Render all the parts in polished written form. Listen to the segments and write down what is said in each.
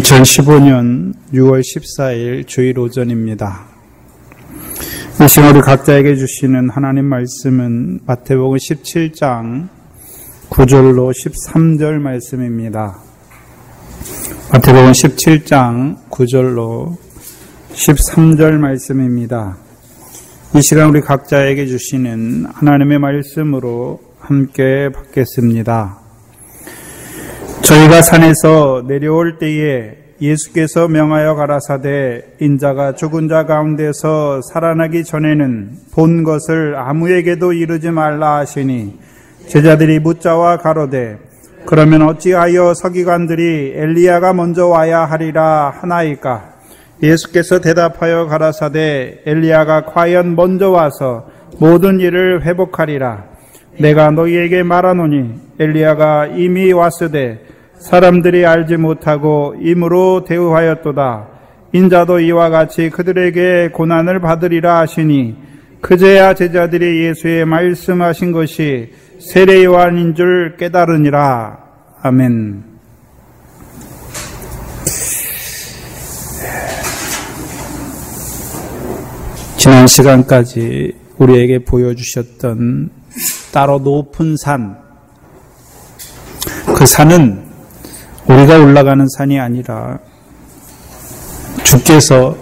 2015년 6월 14일 주일 오전입니다. 이 시간 우리 각자에게 주시는 하나님 말씀은 마태복음 17장 9절로 13절 말씀입니다. 마태복음 17장 9절로 13절 말씀입니다. 이 시간 우리 각자에게 주시는 하나님의 말씀으로 함께 받겠습니다. 저희가 산에서 내려올 때에 예수께서 명하여 가라사대 인자가 죽은 자 가운데서 살아나기 전에는 본 것을 아무에게도 이르지 말라 하시니 제자들이 묻자와 가로되 그러면 어찌하여 서기관들이 엘리야가 먼저 와야 하리라 하나이까? 예수께서 대답하여 가라사대 엘리야가 과연 먼저 와서 모든 일을 회복하리라. 내가 너희에게 말하노니 엘리야가 이미 왔으되 사람들이 알지 못하고 임으로 대우하였도다. 인자도 이와 같이 그들에게 고난을 받으리라 하시니 그제야 제자들이 예수의 말씀하신 것이 세례 요한인 줄 깨달으니라. 아멘. 지난 시간까지 우리에게 보여주셨던 따로 높은 산, 그 산은 우리가 올라가는 산이 아니라 주께서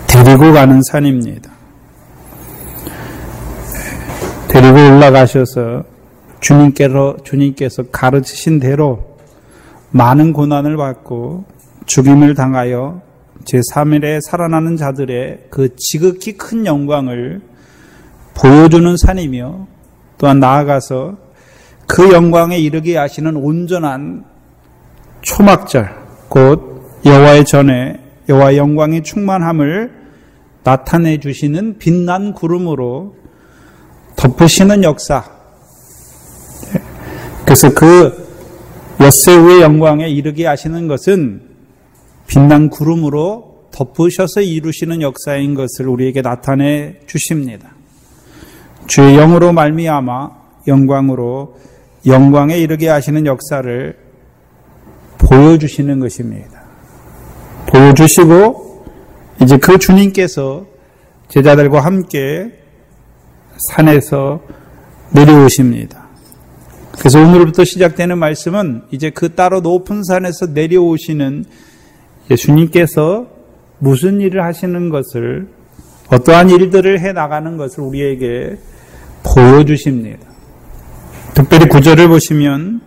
데리고 가는 산입니다. 데리고 올라가셔서 주님께서 가르치신 대로 많은 고난을 받고 죽임을 당하여 제3일에 살아나는 자들의 그 지극히 큰 영광을 보여주는 산이며 또한 나아가서 그 영광에 이르게 하시는 온전한 초막절, 곧 여호와의 전에 여호와의 영광이 충만함을 나타내 주시는 빛난 구름으로 덮으시는 역사. 그래서 그 엿새우의 영광에 이르게 하시는 것은 빛난 구름으로 덮으셔서 이루시는 역사인 것을 우리에게 나타내 주십니다. 주의 영으로 말미암아 영광에 이르게 하시는 역사를 보여주시는 것입니다. 보여주시고 이제 그 주님께서 제자들과 함께 산에서 내려오십니다. 그래서 오늘부터 시작되는 말씀은 이제 그 따로 높은 산에서 내려오시는 예수님께서 무슨 일을 하시는 것을, 어떠한 일들을 해나가는 것을 우리에게 보여주십니다. 특별히 9절을 보시면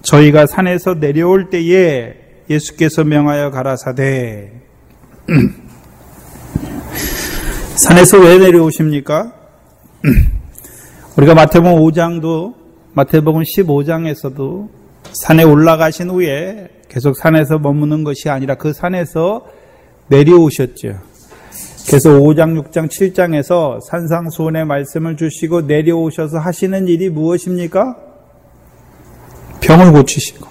저희가 산에서 내려올 때에 예수께서 명하여 가라사대. 산에서 왜 내려오십니까? 우리가 마태복음 15장에서도 산에 올라가신 후에 계속 산에서 머무는 것이 아니라 그 산에서 내려오셨죠. 그래서 5장, 6장, 7장에서 산상수훈의 말씀을 주시고 내려오셔서 하시는 일이 무엇입니까? 병을 고치시고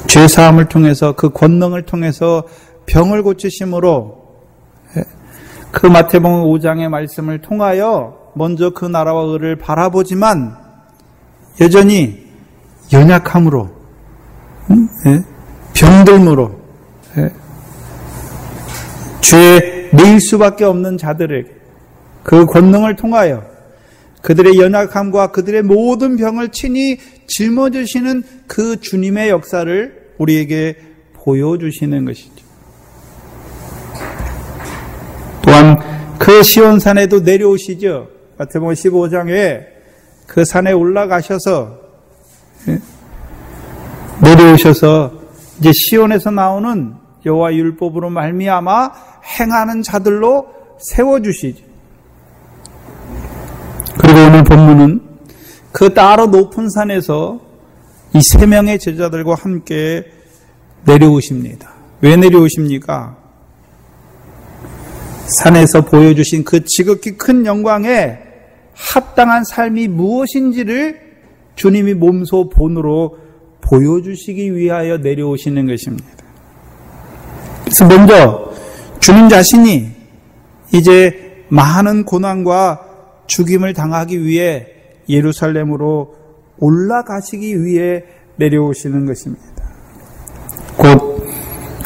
죄사함을 통해서 그 권능을 통해서 병을 고치심으로 그 마태복음 5장의 말씀을 통하여 먼저 그 나라와 의를 바라보지만 여전히 연약함으로 병들므로 죄에 매일 수밖에 없는 자들에게 그 권능을 통하여 그들의 연약함과 그들의 모든 병을 친히 짊어지시는 그 주님의 역사를 우리에게 보여주시는 것이죠. 또한 그 시온산에도 내려오시죠. 마태복음 15장에 그 산에 올라가셔서 내려오셔서 이제 시온에서 나오는 여호와 율법으로 말미암아 행하는 자들로 세워주시죠. 그리고 오늘 본문은 그 따로 높은 산에서 이 3명의 제자들과 함께 내려오십니다. 왜 내려오십니까? 산에서 보여주신 그 지극히 큰 영광에 합당한 삶이 무엇인지를 주님이 몸소 본으로 보여주시기 위하여 내려오시는 것입니다. 그래서 먼저 주님 자신이 이제 많은 고난과 죽임을 당하기 위해 예루살렘으로 올라가시기 위해 내려오시는 것입니다. 곧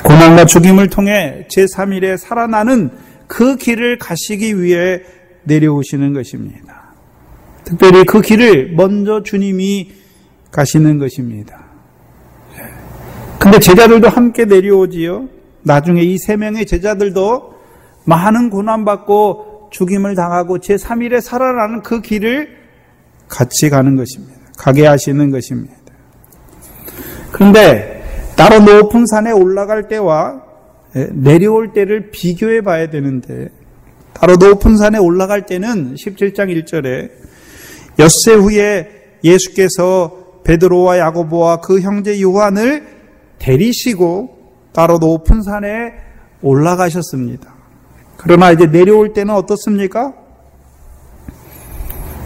고난과 죽임을 통해 제3일에 살아나는 그 길을 가시기 위해 내려오시는 것입니다. 특별히 그 길을 먼저 주님이 가시는 것입니다. 근데 제자들도 함께 내려오지요. 나중에 이 3명의 제자들도 많은 고난받고 죽임을 당하고 제3일에 살아나는 그 길을 같이 가는 것입니다. 가게 하시는 것입니다. 그런데 따로 높은 산에 올라갈 때와 내려올 때를 비교해 봐야 되는데, 따로 높은 산에 올라갈 때는 17장 1절에 엿새 후에 예수께서 베드로와 야고보와 그 형제 요한을 데리시고 따로 높은 산에 올라가셨습니다. 그러나 이제 내려올 때는 어떻습니까?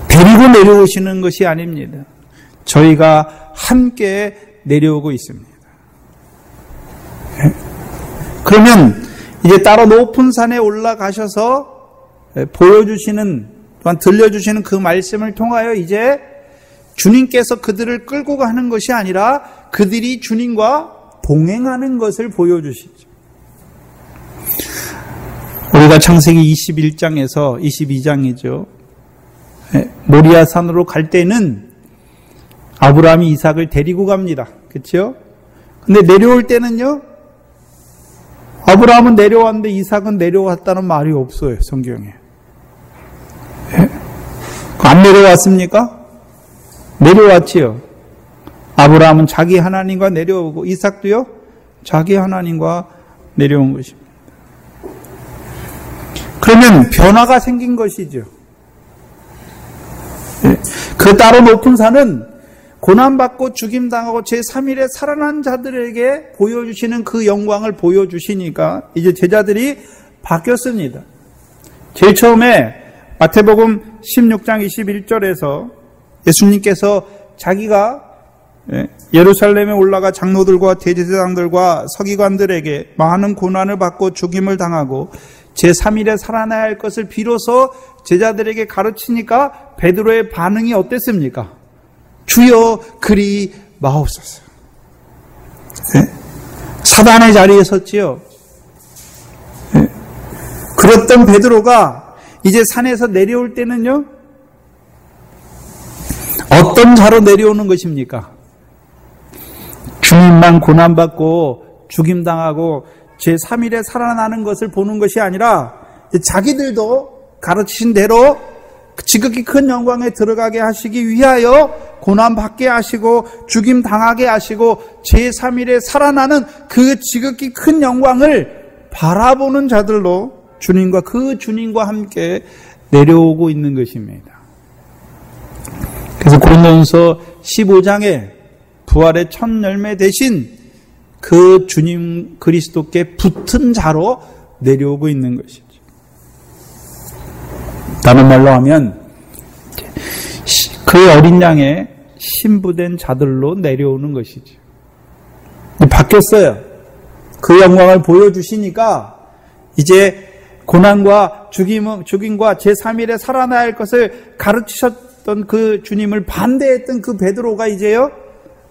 데리고 내려오시는 것이 아닙니다. 저희가 함께 내려오고 있습니다. 그러면 이제 따로 높은 산에 올라가셔서 보여주시는, 또한 들려주시는 그 말씀을 통하여 이제 주님께서 그들을 끌고 가는 것이 아니라 그들이 주님과 동행하는 것을 보여주시죠. 우리가 창세기 21장에서 22장이죠. 모리아 산으로 갈 때는 아브라함이 이삭을 데리고 갑니다. 그렇죠? 근데 내려올 때는요, 아브라함은 내려왔는데 이삭은 내려왔다는 말이 없어요, 성경에. 안 내려왔습니까? 내려왔지요. 아브라함은 자기 하나님과 내려오고 이삭도요, 자기 하나님과 내려온 것입니다. 그러면 변화가 생긴 것이죠. 그 따로 높은 산은 고난받고 죽임당하고 제3일에 살아난 자들에게 보여주시는 그 영광을 보여주시니까 이제 제자들이 바뀌었습니다. 제일 처음에 마태복음 16장 21절에서 예수님께서 자기가 예루살렘에 올라가 장로들과 대제사장들과 서기관들에게 많은 고난을 받고 죽임을 당하고 제3일에 살아나야 할 것을 비로소 제자들에게 가르치니까 베드로의 반응이 어땠습니까? 주여 그리 마옵소서. 사단의 자리에 섰지요. 그랬던 베드로가 이제 산에서 내려올 때는요, 어떤 자로 내려오는 것입니까? 주님만 고난받고 죽임당하고 제3일에 살아나는 것을 보는 것이 아니라 자기들도 가르치신 대로 지극히 큰 영광에 들어가게 하시기 위하여 고난받게 하시고 죽임당하게 하시고 제3일에 살아나는 그 지극히 큰 영광을 바라보는 자들로 주님과 그 주님과 함께 내려오고 있는 것입니다. 그래서 고린도전서 15장에 부활의 첫 열매 대신 그 주님 그리스도께 붙은 자로 내려오고 있는 것이죠. 다른 말로 하면 그 어린 양의 신부된 자들로 내려오는 것이죠. 바뀌었어요. 그 영광을 보여주시니까 이제 고난과 죽임과 제3일에 살아나야 할 것을 가르치셨던 그 주님을 반대했던 그 베드로가 이제요,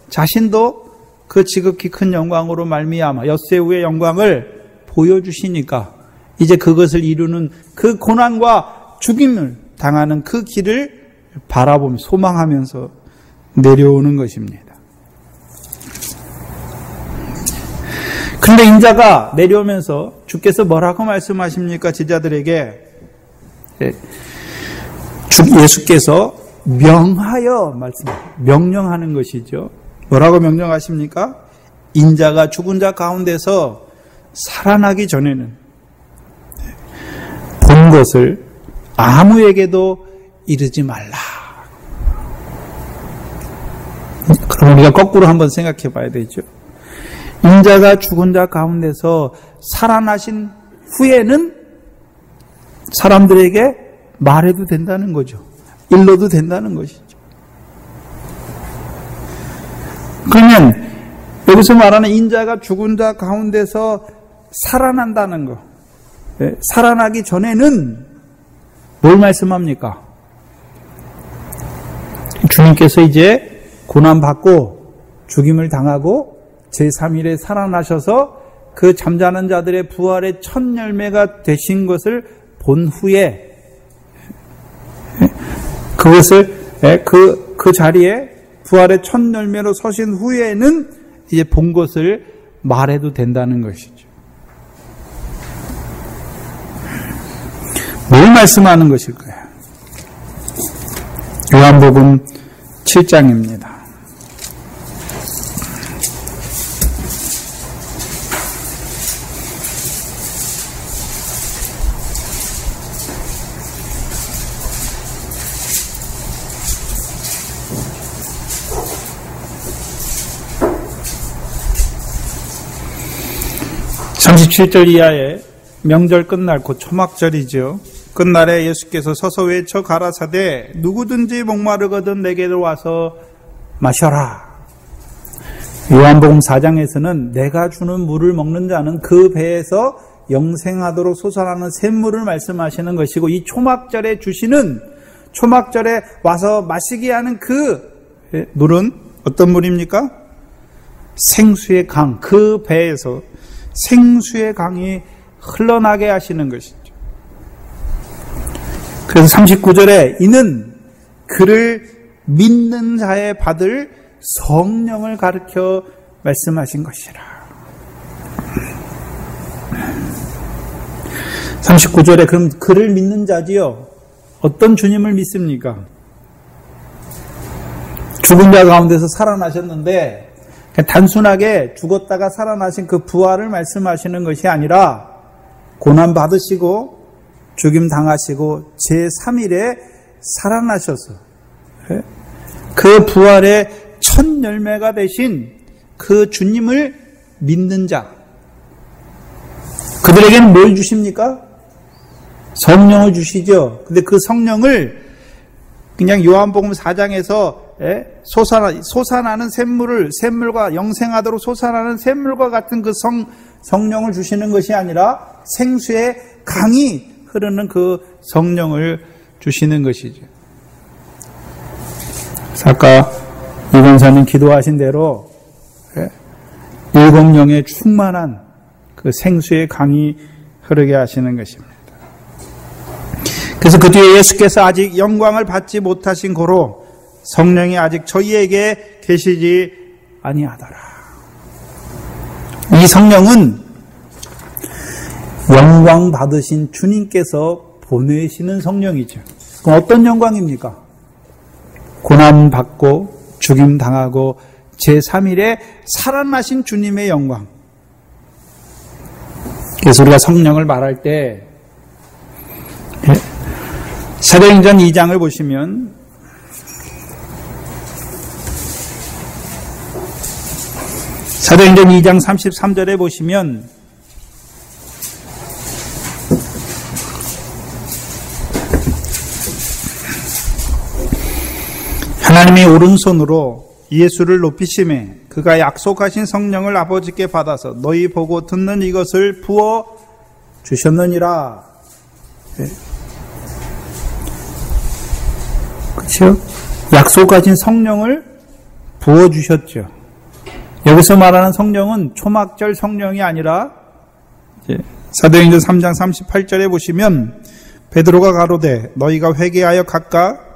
자신도 그 지극히 큰 영광으로 말미암아 엿새 후의 영광을 보여주시니까 이제 그것을 이루는 그 고난과 죽임을 당하는 그 길을 바라보며 소망하면서 내려오는 것입니다. 그런데 인자가 내려오면서 주께서 뭐라고 말씀하십니까? 제자들에게 예수께서 명령하는 것이죠. 뭐라고 명령하십니까? 인자가 죽은 자 가운데서 살아나기 전에는 본 것을 아무에게도 이르지 말라. 그럼 우리가 거꾸로 한번 생각해 봐야 되죠. 인자가 죽은 자 가운데서 살아나신 후에는 사람들에게 말해도 된다는 거죠. 일러도 된다는 것이죠. 그러면 여기서 말하는 인자가 죽은 자 가운데서 살아난다는 것, 살아나기 전에는 뭘 말씀합니까? 주님께서 이제 고난받고 죽임을 당하고 제3일에 살아나셔서 그 잠자는 자들의 부활의 첫 열매가 되신 것을 본 후에 그것을 그 자리에 부활의 첫 열매로 서신 후에는 이제 본 것을 말해도 된다는 것이죠. 뭘 말씀하는 것일까요? 요한복음 7장입니다. (37절) 이하에 명절 끝날 곧 초막절이죠. 끝날에 예수께서 서서 외쳐 가라사대 누구든지 목마르거든 내게로 와서 마셔라. 요한복음 4장에서는 내가 주는 물을 먹는 자는 그 배에서 영생하도록 솟아나는 샘물을 말씀하시는 것이고, 이 초막절에 주시는, 초막절에 와서 마시게 하는 그 물은 어떤 물입니까? 생수의 강, 그 배에서 생수의 강이 흘러나게 하시는 것이죠. 그래서 39절에 이는 그를 믿는 자에 받을 성령을 가르쳐 말씀하신 것이라. 39절에 그럼 그를 믿는 자지요. 어떤 주님을 믿습니까? 죽은 자 가운데서 살아나셨는데 단순하게 죽었다가 살아나신 그 부활을 말씀하시는 것이 아니라 고난 받으시고 죽임 당하시고 제3일에 살아나셔서 그 부활의 첫 열매가 되신 그 주님을 믿는 자, 그들에게는 뭘 주십니까? 성령을 주시죠. 근데 그 성령을 그냥 요한복음 4장에서 솟아나는 샘물과 영생하도록 솟아나는 샘물과 같은 그 성령을 주시는 것이 아니라 생수의 강이 흐르는 그 성령을 주시는 것이죠. 아까 이 권사님 기도하신 대로 일곱 영의 충만한 그 생수의 강이 흐르게 하시는 것입니다. 그래서 그 뒤에 예수께서 아직 영광을 받지 못하신 고로 성령이 아직 저희에게 계시지 아니하더라. 이 성령은 영광 받으신 주님께서 보내시는 성령이죠. 그럼 어떤 영광입니까? 고난 받고 죽임 당하고 제3일에 살아나신 주님의 영광. 그래서 우리가 성령을 말할 때 사도행전 2장을 보시면 사도행전 2장 33절에 보시면 하나님의 오른손으로 예수를 높이심에 그가 약속하신 성령을 아버지께 받아서 너희 보고 듣는 이것을 부어 주셨느니라. 그렇죠? 약속하신 성령을 부어 주셨죠. 여기서 말하는 성령은 초막절 성령이 아니라 사도행전 3장 38절에 보시면 베드로가 가로되 너희가 회개하여 각각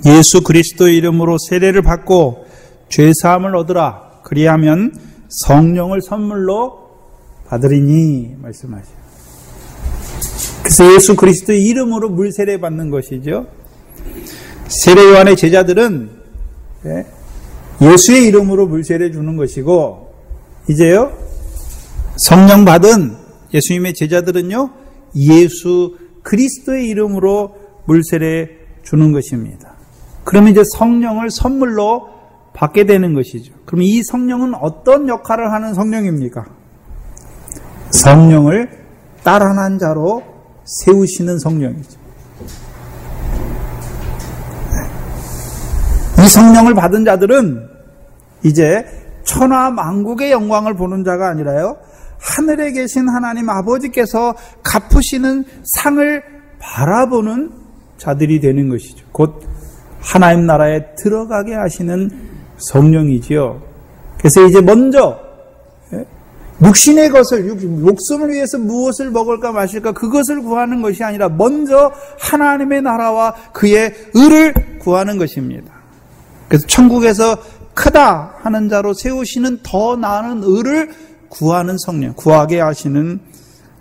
예수 그리스도의 이름으로 세례를 받고 죄사함을 얻으라. 그리하면 성령을 선물로 받으리니 말씀하시죠. 그래서 예수 그리스도의 이름으로 물세례 받는 것이죠. 세례요한의 제자들은 예수의 이름으로 물세례 주는 것이고, 이제요 성령 받은 예수님의 제자들은요 예수 그리스도의 이름으로 물세례 주는 것입니다. 그러면 이제 성령을 선물로 받게 되는 것이죠. 그럼 이 성령은 어떤 역할을 하는 성령입니까? 성령을 따라난 자로 세우시는 성령이죠. 이 성령을 받은 자들은 이제 천하 만국의 영광을 보는 자가 아니라요 하늘에 계신 하나님 아버지께서 갚으시는 상을 바라보는 자들이 되는 것이죠. 곧 하나님 나라에 들어가게 하시는 성령이지요. 그래서 이제 먼저 육신의 것을, 목숨을 위해서 무엇을 먹을까 마실까 그것을 구하는 것이 아니라 먼저 하나님의 나라와 그의 의를 구하는 것입니다. 그래서 천국에서 크다 하는 자로 세우시는 더 나은 의를 구하는 성령, 구하게 하시는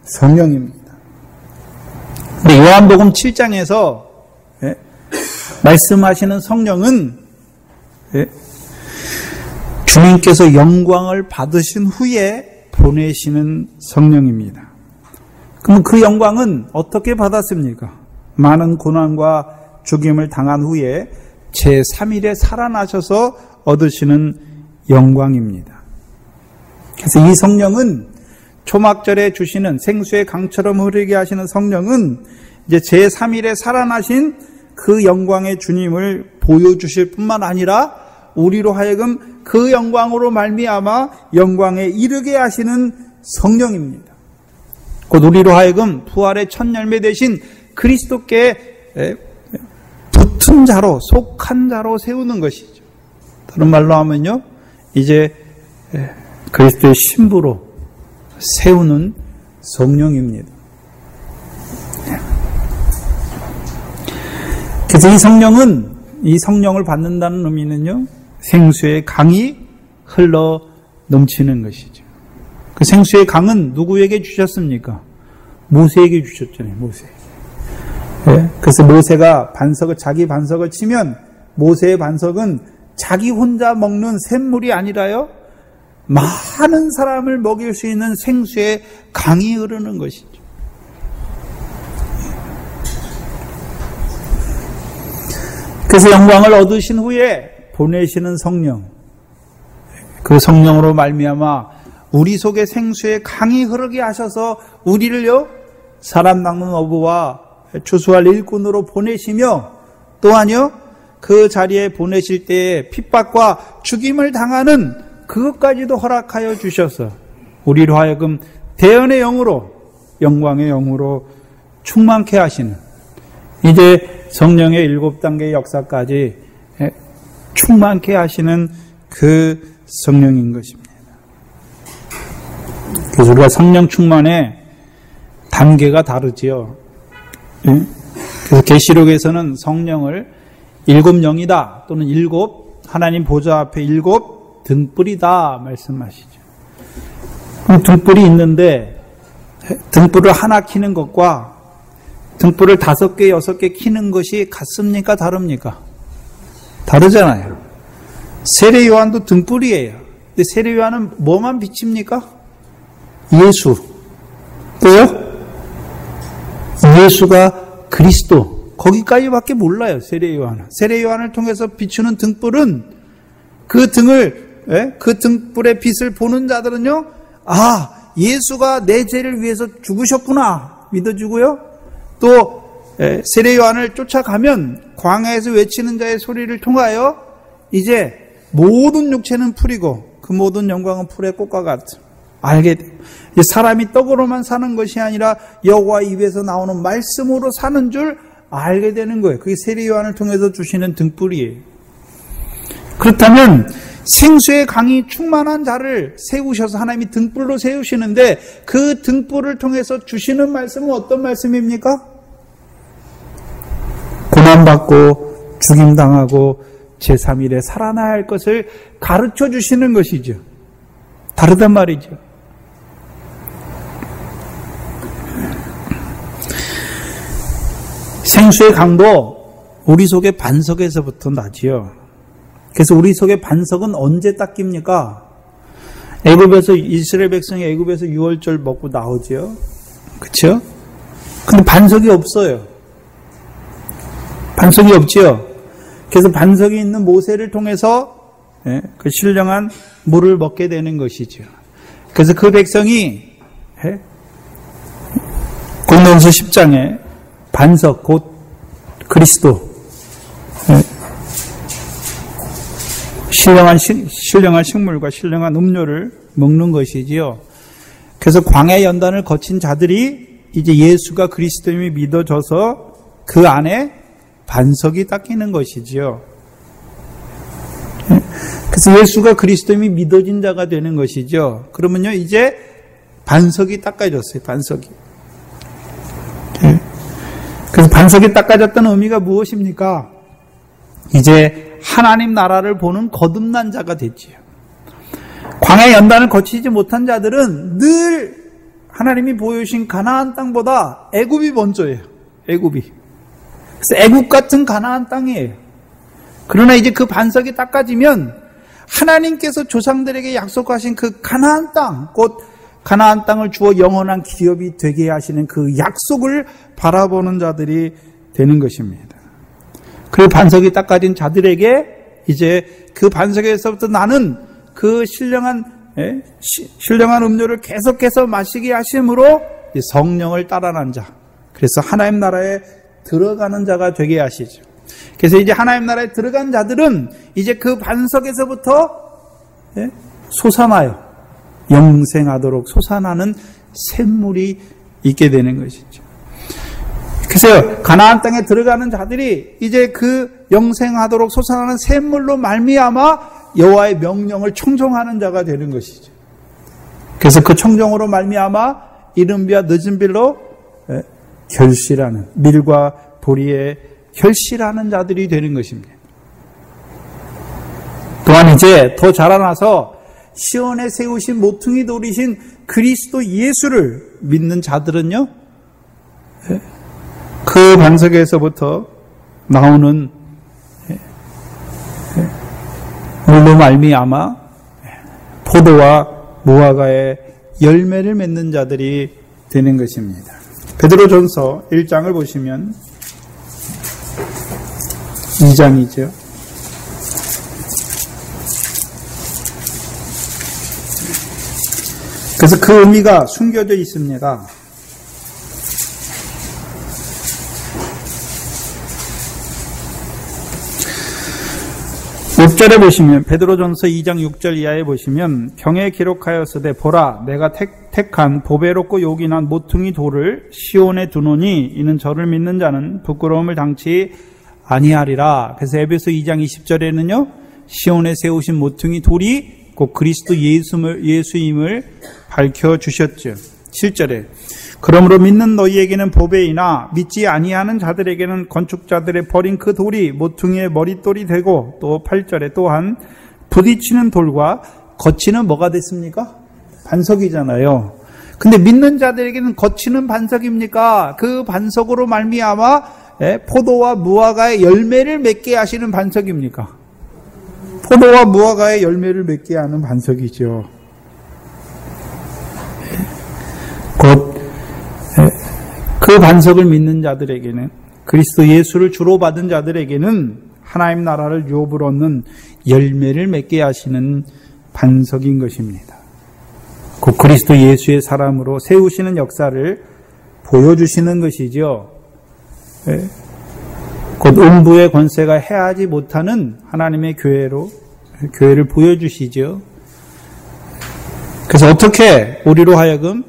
성령입니다. 근데 요한복음 7장에서 말씀하시는 성령은 주님께서 영광을 받으신 후에 보내시는 성령입니다. 그럼 그 영광은 어떻게 받았습니까? 많은 고난과 죽임을 당한 후에 제3일에 살아나셔서 얻으시는 영광입니다. 그래서 이 성령은 초막절에 주시는 생수의 강처럼 흐르게 하시는 성령은 이제 제3일에 살아나신 그 영광의 주님을 보여주실 뿐만 아니라 우리로 하여금 그 영광으로 말미암아 영광에 이르게 하시는 성령입니다. 곧 우리로 하여금 부활의 첫 열매 되신 그리스도께 붙은 자로, 속한 자로 세우는 것이죠. 다른 말로 하면요, 이제 그리스도의 신부로 세우는 성령입니다. 그래서 이 성령을 받는다는 의미는요, 생수의 강이 흘러 넘치는 것이죠. 그 생수의 강은 누구에게 주셨습니까? 모세에게 주셨잖아요, 모세. 네? 그래서 모세가 자기 반석을 치면 모세의 반석은 자기 혼자 먹는 샘물이 아니라요, 많은 사람을 먹일 수 있는 생수의 강이 흐르는 것이죠. 그래서 영광을 얻으신 후에 보내시는 성령, 그 성령으로 말미암아 우리 속에 생수의 강이 흐르게 하셔서 우리를요, 사람 낚는 어부와 추수할 일꾼으로 보내시며, 또한요, 그 자리에 보내실 때에 핍박과 죽임을 당하는 그것까지도 허락하여 주셔서 우리로 하여금 대언의 영으로, 영광의 영으로 충만케 하시는, 이제 성령의 7단계의 역사까지 충만케 하시는 그 성령인 것입니다. 그래서 우리가 성령 충만의 단계가 다르지요. 그래서 계시록에서는 성령을 7영이다 또는 7 하나님 보좌 앞에 7 등불이다 말씀하시죠. 등불이 있는데 등불을 하나 켜는 것과 등불을 5개, 6개 켜는 것이 같습니까? 다릅니까? 다르잖아요. 세례 요한도 등불이에요. 근데 세례 요한은 뭐만 비칩니까? 예수. 또요? 예수가 그리스도. 거기까지밖에 몰라요, 세례 요한은. 세례 요한을 통해서 비추는 등불은 그 등불의 빛을 보는 자들은요, 아, 예수가 내 죄를 위해서 죽으셨구나 믿어주고요. 또 세례 요한을 쫓아가면 광야에서 외치는 자의 소리를 통하여 이제 모든 육체는 풀이고 그 모든 영광은 풀의 꽃과 같은 알게 돼요. 사람이 떡으로만 사는 것이 아니라 여호와 입에서 나오는 말씀으로 사는 줄 알게 되는 거예요. 그게 세례 요한을 통해서 주시는 등불이에요. 그렇다면 생수의 강이 충만한 자를 세우셔서 하나님이 등불로 세우시는데 그 등불을 통해서 주시는 말씀은 어떤 말씀입니까? 고난받고 죽임당하고 제3일에 살아나야 할 것을 가르쳐 주시는 것이죠. 다르단 말이죠. 생수의 강도 우리 속의 반석에서부터 나지요. 그래서 우리 속의 반석은 언제 닦입니까? 애굽에서 이스라엘 백성이 애굽에서 6월절 먹고 나오죠. 그렇죠? 근데 반석이 없어요. 반석이 없지요. 그래서 반석이 있는 모세를 통해서 그 신령한 물을 먹게 되는 것이죠. 그래서 그 백성이 고린도전서 10장에 반석 곧 그리스도 신령한 식물과 신령한 음료를 먹는 것이지요. 그래서 광야 연단을 거친 자들이 이제 예수가 그리스도임이 믿어져서 그 안에 반석이 닦이는 것이지요. 그래서 예수가 그리스도임이 믿어진 자가 되는 것이죠. 그러면요, 이제 반석이 닦아졌어요. 반석이. 그래서 반석이 닦아졌다는 의미가 무엇입니까? 이제 하나님 나라를 보는 거듭난 자가 됐지요. 광야 연단을 거치지 못한 자들은 늘 하나님이 보여주신 가나안 땅보다 애굽이 먼저예요. 애굽이. 그래서 애굽 같은 가나안 땅이에요. 그러나 이제 그 반석이 닦아지면 하나님께서 조상들에게 약속하신 그 가나안 땅, 곧 가나안 땅을 주어 영원한 기업이 되게 하시는 그 약속을 바라보는 자들이 되는 것입니다. 그 반석이 닦아진 자들에게 이제 그 반석에서부터 나는 그 신령한 음료를 계속해서 마시게 하심으로 성령을 따라난 자, 그래서 하나님 나라에 들어가는 자가 되게 하시죠. 그래서 이제 하나님 나라에 들어간 자들은 이제 그 반석에서부터 솟아나요. 영생하도록 솟아나는 샘물이 있게 되는 것이죠. 그래서 가나안 땅에 들어가는 자들이 이제 그 영생하도록 솟아나는 샘물로 말미암아 여호와의 명령을 청종하는 자가 되는 것이죠. 그래서 그 청종으로 말미암아 이른 비와 늦은 비로 결실하는, 밀과 보리에 결실하는 자들이 되는 것입니다. 또한 이제 더 자라나서 시온에 세우신 모퉁이 돌이신 그리스도 예수를 믿는 자들은요, 그 반석에서부터 나오는 물로 말미암아 포도와 무화과의 열매를 맺는 자들이 되는 것입니다. 베드로전서 1장을 보시면 2장이죠. 그래서 그 의미가 숨겨져 있습니다. (6절에) 보시면, 베드로전서 2장 6절 이하에 보시면, 경에 기록하였으되 보라 내가 택한 보배롭고 요긴한 모퉁이 돌을 시온에 두노니 이는 저를 믿는 자는 부끄러움을 당치 아니하리라. 그래서 에베소 2장 20절에는요, 시온에 세우신 모퉁이 돌이 곧 그리스도 예수임을 밝혀주셨죠. 7절에 그러므로 믿는 너희에게는 보배이나 믿지 아니하는 자들에게는 건축자들의 버린 그 돌이 모퉁이의 머릿돌이 되고, 또 8절에 또한 부딪히는 돌과 거치는 뭐가 됐습니까? 반석이잖아요. 근데 믿는 자들에게는 거치는 반석입니까? 그 반석으로 말미암아 포도와 무화과의 열매를 맺게 하시는 반석입니까? 포도와 무화과의 열매를 맺게 하는 반석이죠. 곧 그 반석을 믿는 자들에게는, 그리스도 예수를 주로 받은 자들에게는 하나님 나라를 유업으로 얻는 열매를 맺게 하시는 반석인 것입니다. 곧 그리스도 예수의 사람으로 세우시는 역사를 보여주시는 것이죠. 곧 음부의 권세가 해하지 못하는 하나님의 교회를 보여주시죠. 그래서 어떻게 우리로 하여금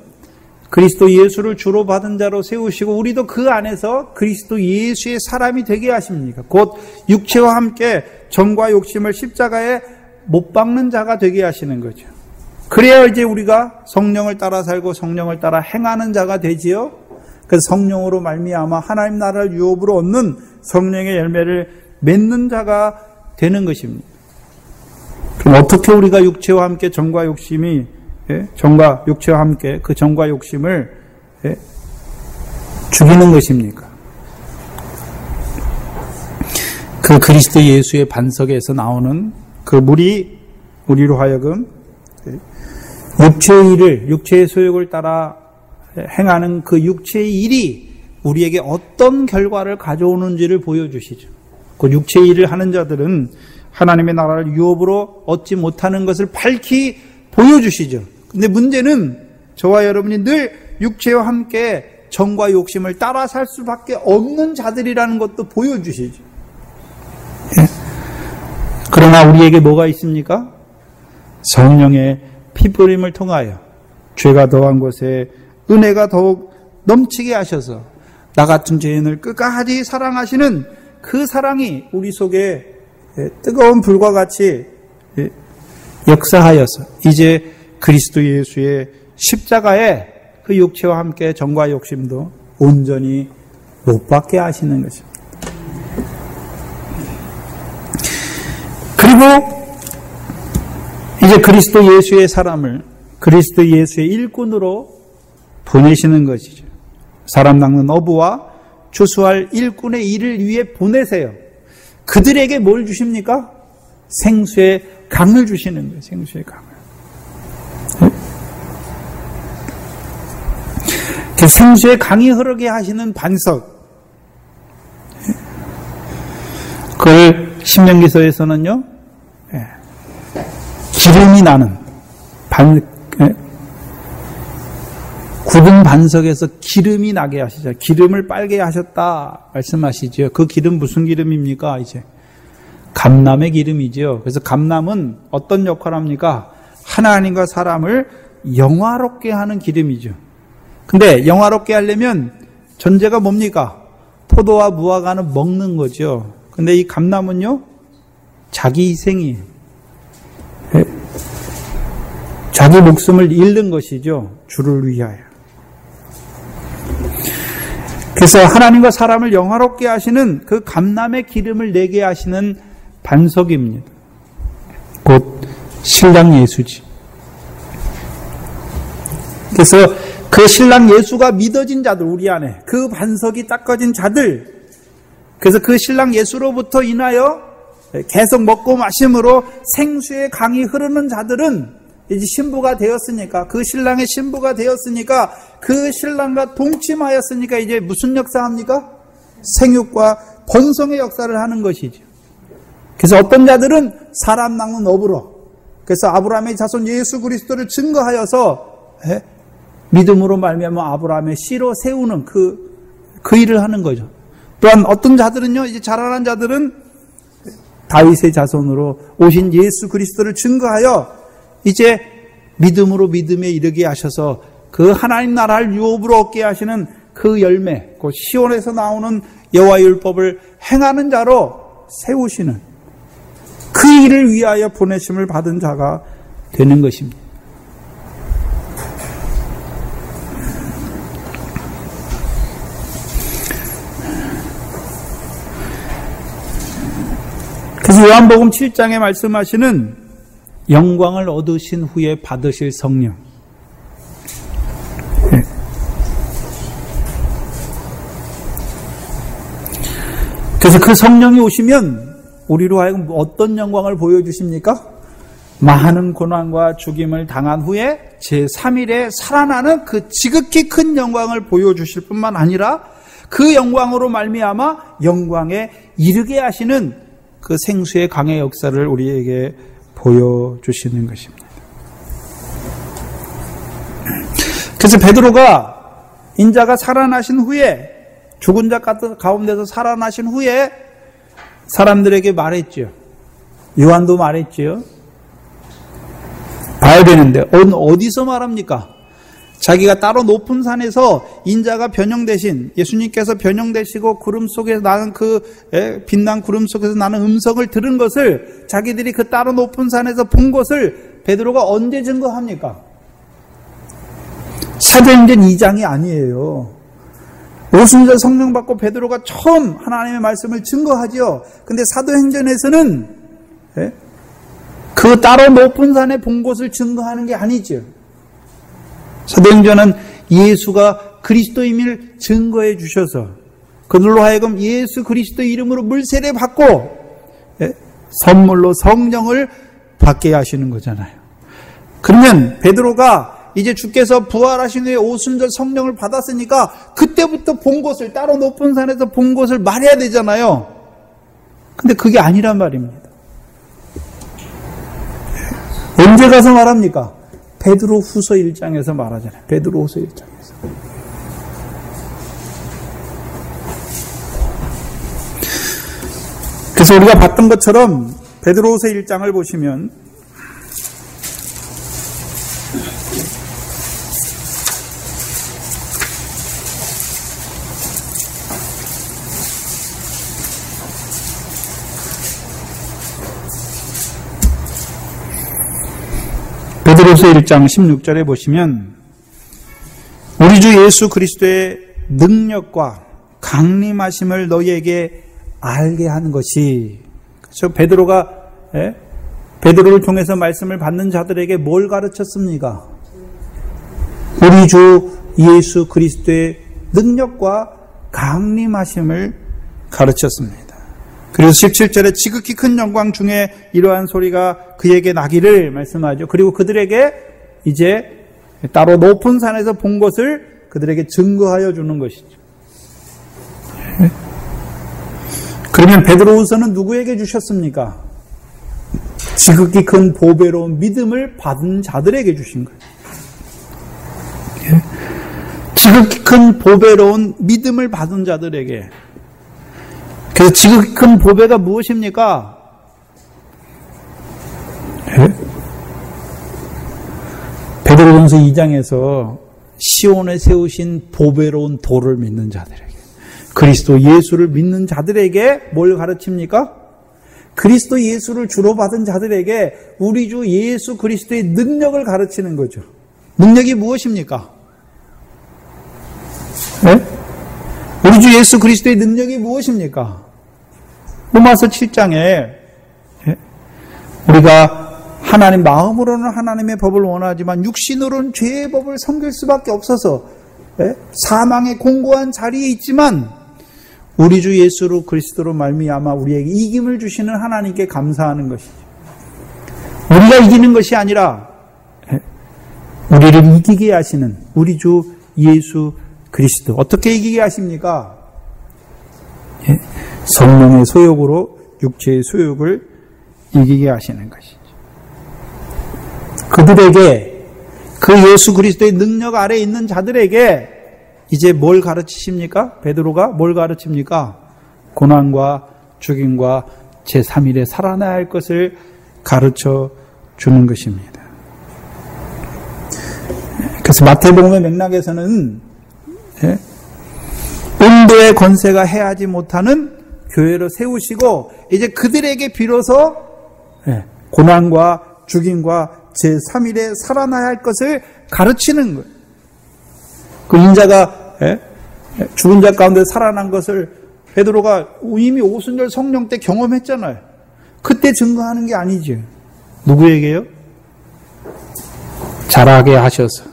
그리스도 예수를 주로 받은 자로 세우시고 우리도 그 안에서 그리스도 예수의 사람이 되게 하십니까? 곧 육체와 함께 정과 욕심을 십자가에 못 박는 자가 되게 하시는 거죠. 그래야 이제 우리가 성령을 따라 살고 성령을 따라 행하는 자가 되지요. 그래서 성령으로 말미암아 하나님 나라를 유업으로 얻는 성령의 열매를 맺는 자가 되는 것입니다. 그럼 어떻게 우리가 육체와 함께 정과 육체와 함께 그 정과 욕심을 죽이는 것입니까? 그 그리스도 예수의 반석에서 나오는 그 물이 우리로 하여금 육체의 일을, 육체의 소욕을 따라 행하는 그 육체의 일이 우리에게 어떤 결과를 가져오는지를 보여주시죠. 그 육체의 일을 하는 자들은 하나님의 나라를 유업으로 얻지 못하는 것을 밝히 보여주시죠. 근데 문제는 저와 여러분이 늘 육체와 함께 정과 욕심을 따라 살 수밖에 없는 자들이라는 것도 보여주시죠. 그러나 우리에게 뭐가 있습니까? 성령의 피뿌림을 통하여 죄가 더한 곳에 은혜가 더욱 넘치게 하셔서 나 같은 죄인을 끝까지 사랑하시는 그 사랑이 우리 속에 뜨거운 불과 같이 역사하여서 이제 그리스도 예수의 십자가에 그 육체와 함께 정과 욕심도 온전히 못 받게 하시는 것입니다. 그리고 이제 그리스도 예수의 사람을 그리스도 예수의 일꾼으로 보내시는 것이죠. 사람 낚는 어부와 추수할 일꾼의 일을 위해 보내세요. 그들에게 뭘 주십니까? 생수의 강을 주시는 거예요. 생수의 강을. 생수의 강이 흐르게 하시는 반석. 그걸 신명기서에서는요, 기름이 나는 굳은 반석에서 기름이 나게 하시죠. 기름을 빨게 하셨다 말씀하시죠. 그 기름 무슨 기름입니까? 이제 감람의 기름이죠. 그래서 감람은 어떤 역할을 합니까? 하나님과 사람을 영화롭게 하는 기름이죠. 근데 영화롭게 하려면 전제가 뭡니까? 포도와 무화과는 먹는 거죠. 근데 이 감람은요, 자기 희생이에요. 자기 목숨을 잃는 것이죠. 주를 위하여. 그래서 하나님과 사람을 영화롭게 하시는 그 감람의 기름을 내게 하시는 반석입니다. 곧 신랑 예수지. 그래서 그 신랑 예수가 믿어진 자들, 우리 안에 그 반석이 닦아진 자들, 그래서 그 신랑 예수로부터 인하여 계속 먹고 마심으로 생수의 강이 흐르는 자들은 이제 신부가 되었으니까, 그 신랑의 신부가 되었으니까, 그 신랑과 동침하였으니까 이제 무슨 역사합니까? 생육과 번성의 역사를 하는 것이죠. 그래서 어떤 자들은 사람 낚는 어부로, 그래서 아브라함의 자손 예수 그리스도를 증거하여서 믿음으로 말미암아 아브라함의 씨로 세우는 그 일을 하는 거죠. 또한 어떤 자들은요, 이제 자라난 자들은 다윗의 자손으로 오신 예수 그리스도를 증거하여 이제 믿음으로 믿음에 이르게 하셔서 그 하나님 나라를 유업으로 얻게 하시는 그 열매, 그 시온에서 나오는 여호와 율법을 행하는 자로 세우시는 그 일을 위하여 보내심을 받은 자가 되는 것입니다. 그래서 요한복음 7장에 말씀하시는 영광을 얻으신 후에 받으실 성령. 그래서 그 성령이 오시면 우리로 하여금 어떤 영광을 보여주십니까? 많은 고난과 죽임을 당한 후에 제3일에 살아나는 그 지극히 큰 영광을 보여주실 뿐만 아니라 그 영광으로 말미암아 영광에 이르게 하시는 그 생수의 강의 역사를 우리에게 보여주시는 것입니다. 그래서 베드로가 인자가 살아나신 후에, 죽은 자 가운데서 살아나신 후에 사람들에게 말했죠. 요한도 말했죠. 봐야 되는데 어디서 말합니까? 자기가 따로 높은 산에서 인자가 변형되신, 예수님께서 변형되시고 구름 속에서 나는 빛난 구름 속에서 나는 음성을 들은 것을, 자기들이 그 따로 높은 산에서 본 것을 베드로가 언제 증거합니까? 사도행전 2장이 아니에요. 오순절 성령 받고 베드로가 처음 하나님의 말씀을 증거하죠. 근데 사도행전에서는 그 따로 높은 산에 본 것을 증거하는 게 아니죠. 사도행전은 예수가 그리스도임을 증거해 주셔서 그들로 하여금 예수 그리스도 이름으로 물세례 받고 선물로 성령을 받게 하시는 거잖아요. 그러면 베드로가 이제 주께서 부활하신 후에 오순절 성령을 받았으니까 그때부터 본 것을, 따로 높은 산에서 본 것을 말해야 되잖아요. 근데 그게 아니란 말입니다. 언제 가서 말합니까? 베드로 후서 1장에서 말하잖아요. 베드로 후서 1장에서. 그래서 우리가 봤던 것처럼 베드로 후서 1장을 보시면 베드로서 1장 16절에 보시면 우리 주 예수 그리스도의 능력과 강림하심을 너희에게 알게 하는 것이, 그렇죠? 베드로를 통해서 말씀을 받는 자들에게 뭘 가르쳤습니까? 우리 주 예수 그리스도의 능력과 강림하심을 가르쳤습니다. 그래서 17절에 지극히 큰 영광 중에 이러한 소리가 그에게 나기를 말씀하죠. 그리고 그들에게 이제 따로 높은 산에서 본 것을 그들에게 증거하여 주는 것이죠. 그러면 베드로후서는 누구에게 주셨습니까? 지극히 큰 보배로운 믿음을 받은 자들에게 주신 거예요. 지극히 큰 보배로운 믿음을 받은 자들에게. 그래서 지극히 큰 보배가 무엇입니까? 베드로전서 2장에서 시온에 세우신 보배로운 돌을 믿는 자들에게, 그리스도 예수를 믿는 자들에게 뭘 가르칩니까? 그리스도 예수를 주로 받은 자들에게 우리 주 예수 그리스도의 능력을 가르치는 거죠. 능력이 무엇입니까? 네? 우리 주 예수 그리스도의 능력이 무엇입니까? 로마서 7장에 우리가 하나님 마음으로는 하나님의 법을 원하지만 육신으로는 죄의 법을 섬길 수밖에 없어서 사망의 공고한 자리에 있지만 우리 주 예수 그리스도로 말미암아 우리에게 이김을 주시는 하나님께 감사하는 것이죠. 우리가 이기는 것이 아니라 우리를 이기게 하시는 우리 주 예수 그리스도. 어떻게 이기게 하십니까? 성령의 소욕으로 육체의 소욕을 이기게 하시는 것이죠. 그들에게, 그 예수 그리스도의 능력 아래에 있는 자들에게 이제 뭘 가르치십니까? 베드로가 뭘 가르칩니까? 고난과 죽임과 제3일에 살아나야 할 것을 가르쳐 주는 것입니다. 그래서 마태복음의 맥락에서는 음부의 권세가 해하지 못하는 교회로 세우시고 이제 그들에게 비로소 고난과 죽임과 제3일에 살아나야 할 것을 가르치는 거예요. 그 인자가 죽은 자 가운데 살아난 것을 베드로가 이미 오순절 성령 때 경험했잖아요. 그때 증거하는 게 아니죠. 누구에게요? 자라게 하셔서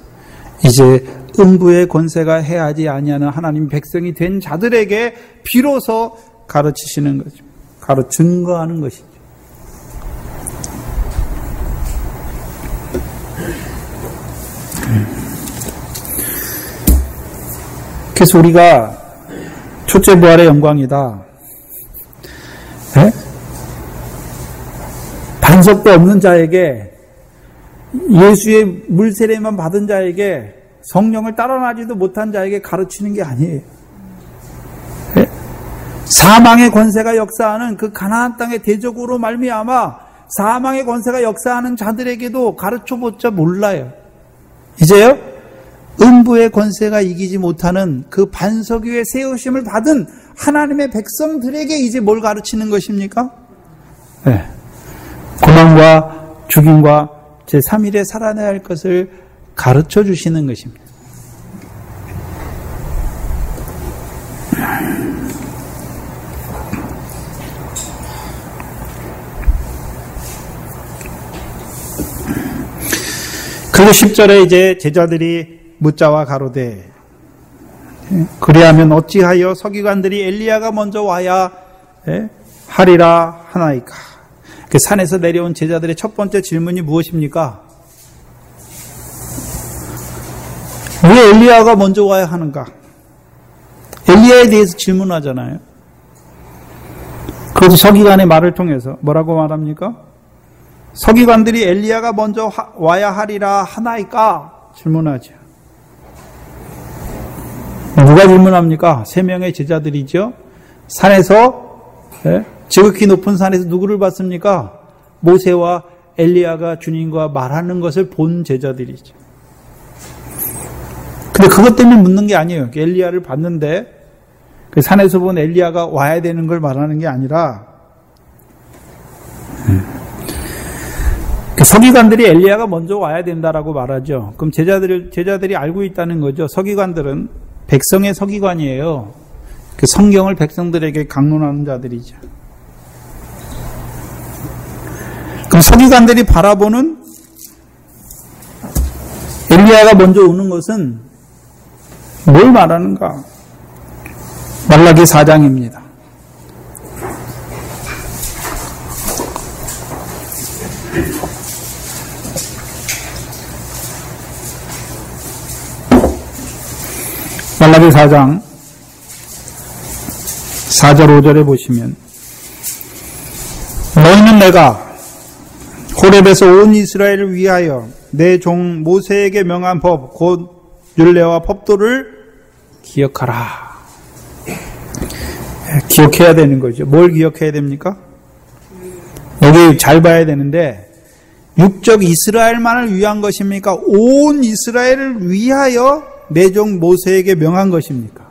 이제 음부의 권세가 해하지 아니하는 하나님 백성이 된 자들에게 비로소 가르치시는 거죠. 증거하는 것이죠. 그래서 우리가 첫째 부활의 영광이다. 반석도 없는 자에게, 예수의 물세례만 받은 자에게, 성령을 따라나지도 못한 자에게 가르치는 게 아니에요. 사망의 권세가 역사하는 그 가나안 땅의 대적으로 말미암아 사망의 권세가 역사하는 자들에게도 가르쳐보자 몰라요. 이제요, 음부의 권세가 이기지 못하는 그 반석 위에 세우심을 받은 하나님의 백성들에게 이제 뭘 가르치는 것입니까? 고난과 죽임과 제3일에 살아나야 할 것을 가르쳐 주시는 것입니다. 그리고 10절에 이제 제자들이 묻자와 가로되 그리하면 어찌하여 서기관들이 엘리야가 먼저 와야 하리라 하나이까. 그 산에서 내려온 제자들의 첫 번째 질문이 무엇입니까? 왜 엘리야가 먼저 와야 하는가? 엘리야에 대해서 질문하잖아요. 그래서 서기관의 말을 통해서 뭐라고 말합니까? 서기관들이 엘리야가 먼저 와야 하리라 하나이까 질문하죠. 누가 질문합니까? 3명의 제자들이죠. 산에서, 지극히 높은 산에서 누구를 봤습니까? 모세와 엘리야가 주님과 말하는 것을 본 제자들이죠. 근데 그것 때문에 묻는 게 아니에요. 엘리야를 봤는데 그 산에서 본 엘리야가 와야 되는 걸 말하는 게 아니라 서기관들이 엘리야가 먼저 와야 된다라고 말하죠. 그럼 제자들이 알고 있다는 거죠. 서기관들은 백성의 서기관이에요. 그 성경을 백성들에게 강론하는 자들이죠. 그럼 서기관들이 바라보는 엘리야가 먼저 오는 것은 뭘 말하는가? 말라기 4장입니다. 말라기 4장 4절 5절에 보시면 너희는 내가 호렙에서 온 이스라엘을 위하여 내 종 모세에게 명한 법 곧 율례와 법도를 기억하라. 기억해야 되는 거죠. 뭘 기억해야 됩니까? 여기 잘 봐야 되는데 육적 이스라엘만을 위한 것입니까? 온 이스라엘을 위하여 내 종 모세에게 명한 것입니까?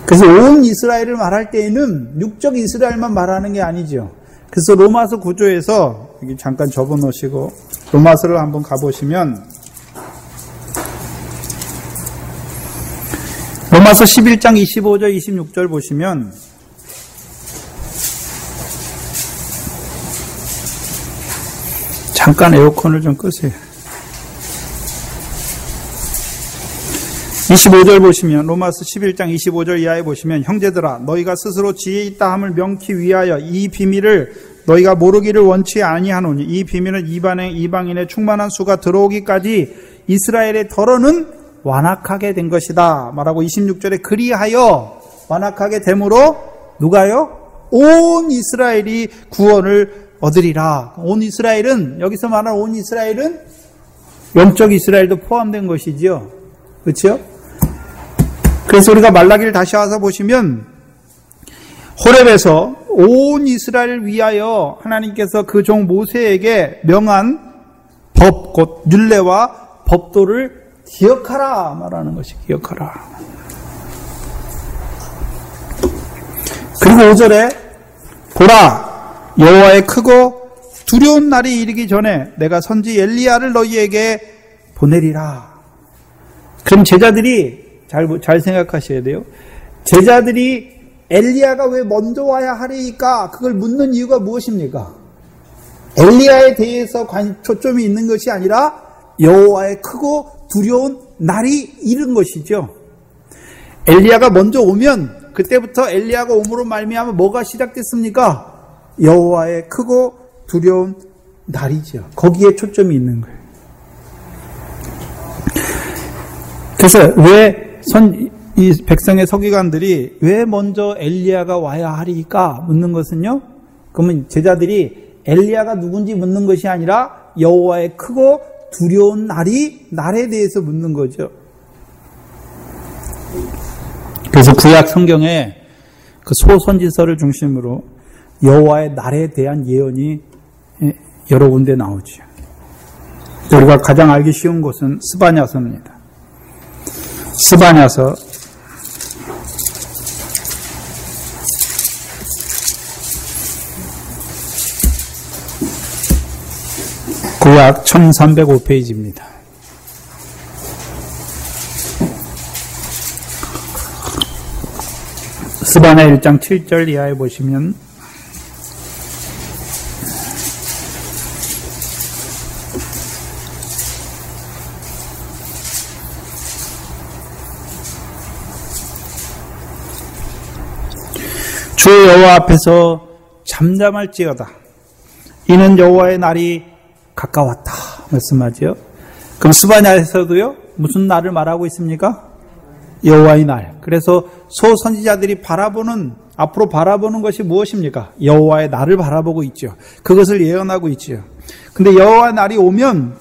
그래서 온 이스라엘을 말할 때에는 육적 이스라엘만 말하는 게 아니죠. 그래서 로마서 9조에서 여기 잠깐 접어놓으시고 로마서를 한번 가보시면 로마서 11장 25절 26절 보시면 잠깐 에어컨을 좀 끄세요. 25절 보시면 로마서 11장 25절 이하에 보시면 형제들아 너희가 스스로 지혜 있다 함을 명키 위하여 이 비밀을 너희가 모르기를 원치 아니하노니 이 비밀은 이방인의 충만한 수가 들어오기까지 이스라엘의 덜어는 완악하게 된 것이다 말하고 26절에 그리하여 완악하게 됨으로 누가요? 온 이스라엘이 구원을 얻으리라. 온 이스라엘은 여기서 말하는 온 이스라엘은 영적 이스라엘도 포함된 것이지요. 그렇죠? 그래서 우리가 말라기를 다시 와서 보시면 호렙에서 온 이스라엘을 위하여 하나님께서 그 종 모세에게 명한 법, 곧 율례와 법도를 기억하라 말하는 것이 기억하라. 그리고 5절에 보라 여호와의 크고 두려운 날이 이르기 전에 내가 선지 엘리야를 너희에게 보내리라. 그럼 제자들이 잘 생각하셔야 돼요. 제자들이 엘리야가 왜 먼저 와야 하리까? 그걸 묻는 이유가 무엇입니까? 엘리야에 대해서 초점이 있는 것이 아니라 여호와의 크고 두려운 날이 이른 것이죠. 엘리야가 먼저 오면 그때부터 엘리야가 오므로 말미암아 뭐가 시작됐습니까? 여호와의 크고 두려운 날이죠. 거기에 초점이 있는 거예요. 그래서 왜 이 백성의 서기관들이 왜 먼저 엘리야가 와야 하리까 묻는 것은요. 그러면 제자들이 엘리야가 누군지 묻는 것이 아니라 여호와의 크고 두려운 날에 대해서 묻는 거죠. 그래서 구약 성경에 그 소선지서를 중심으로 여호와의 날에 대한 예언이 여러 군데 나오죠. 우리가 가장 알기 쉬운 곳은 스바냐서입니다. 스바냐서 9약 1305페이지입니다. 스바냐 1장 7절 이하에 보시면 주 여호와 앞에서 잠잠할지어다. 이는 여호와의 날이 가까웠다 말씀하죠. 그럼 스바냐에서도요 무슨 날을 말하고 있습니까? 여호와의 날. 그래서 소선지자들이 앞으로 바라보는 것이 무엇입니까? 여호와의 날을 바라보고 있죠. 그것을 예언하고 있죠. 근데 여호와의 날이 오면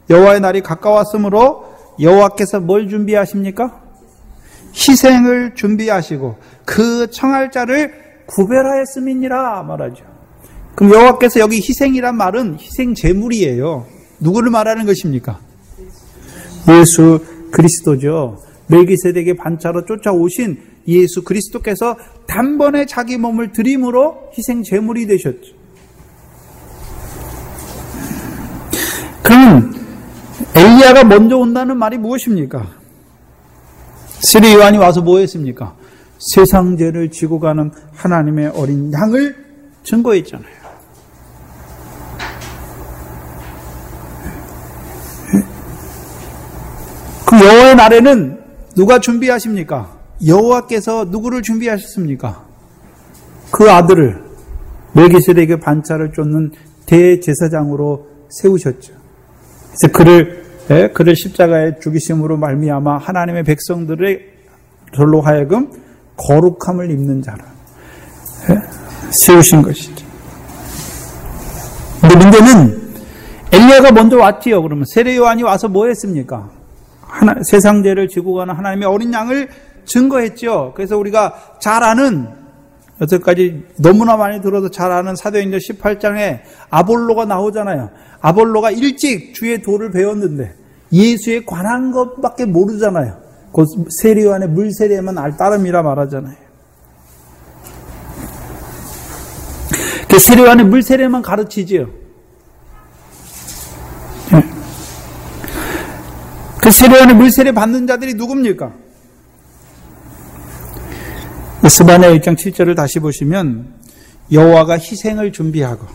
여호와의 날이 가까웠으므로 여호와께서 뭘 준비하십니까? 희생을 준비하시고 그 청할 자를 구별하였음이니라 말하죠. 그럼 여호와께서 여기 희생이란 말은 희생 제물이에요. 누구를 말하는 것입니까? 예수 그리스도죠. 멜기세덱의 반차로 쫓아오신 예수 그리스도께서 단번에 자기 몸을 드림으로 희생 제물이 되셨죠. 그러면 엘리야가 먼저 온다는 말이 무엇입니까? 세례 요한이 와서 뭐 했습니까? 세상 죄를 지고 가는 하나님의 어린 양을 증거했잖아요. 그 여호와의 날에는 누가 준비하십니까? 여호와께서 누구를 준비하셨습니까? 그 아들을 멜기세덱의 반차를 쫓는 대제사장으로 세우셨죠. 그래서 그를 십자가에 죽이심으로 말미암아 하나님의 백성들로 하여금 거룩함을 입는 자라 세우신 것이죠. 근데 문제는 엘리야가 먼저 왔지요. 그러면 세례 요한이 와서 뭐 했습니까? 세상 죄를 지고 가는 하나님의 어린 양을 증거했죠. 그래서 우리가 잘 아는, 여태까지 너무나 많이 들어도 잘 아는 사도행전 18장에 아볼로가 나오잖아요. 아볼로가 일찍 주의 도를 배웠는데 예수에 관한 것밖에 모르잖아요. 그 세례 요한의 물세례만 알 따름이라 말하잖아요. 그 세례 요한의 물세례만 가르치지요. 그 세례 요한의 물세례 받는 자들이 누굽니까? 스바냐 1장 7절을 다시 보시면 여호와가 희생을 준비하고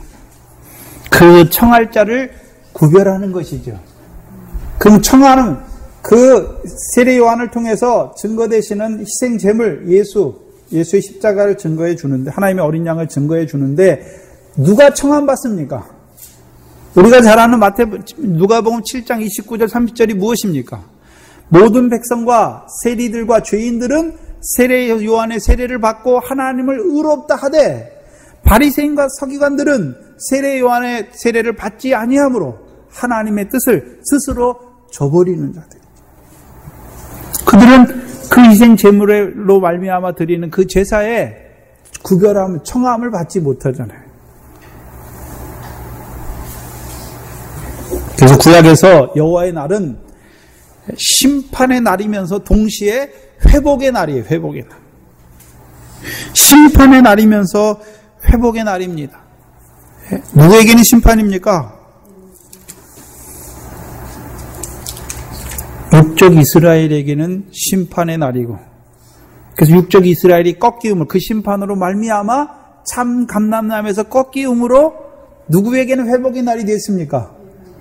그 청할 자를 구별하는 것이죠. 그럼 청하는 그 세례 요한을 통해서 증거되시는 희생 제물 예수의 십자가를 증거해 주는데, 하나님의 어린 양을 증거해 주는데 누가 청함 받습니까? 우리가 잘 아는 누가복음 7장 29절 30절이 무엇입니까? 모든 백성과 세리들과 죄인들은 세례 요한의 세례를 받고 하나님을 의롭다 하되 바리새인과 서기관들은 세례 요한의 세례를 받지 아니하므로 하나님의 뜻을 스스로 저버리는 자들. 그들은 그 희생 제물로 말미암아 드리는 그 제사에 구별함, 청함을 받지 못하잖아요. 그래서 구약에서 여호와의 날은 심판의 날이면서 동시에 회복의 날이에요. 회복의 날. 심판의 날이면서 회복의 날입니다. 누구에게는 심판입니까? 육적 이스라엘에게는 심판의 날이고, 그래서 육적 이스라엘이 꺾이음을 그 심판으로 말미암아 참 감람나무에서 꺾이음으로 누구에게는 회복의 날이 됐습니까?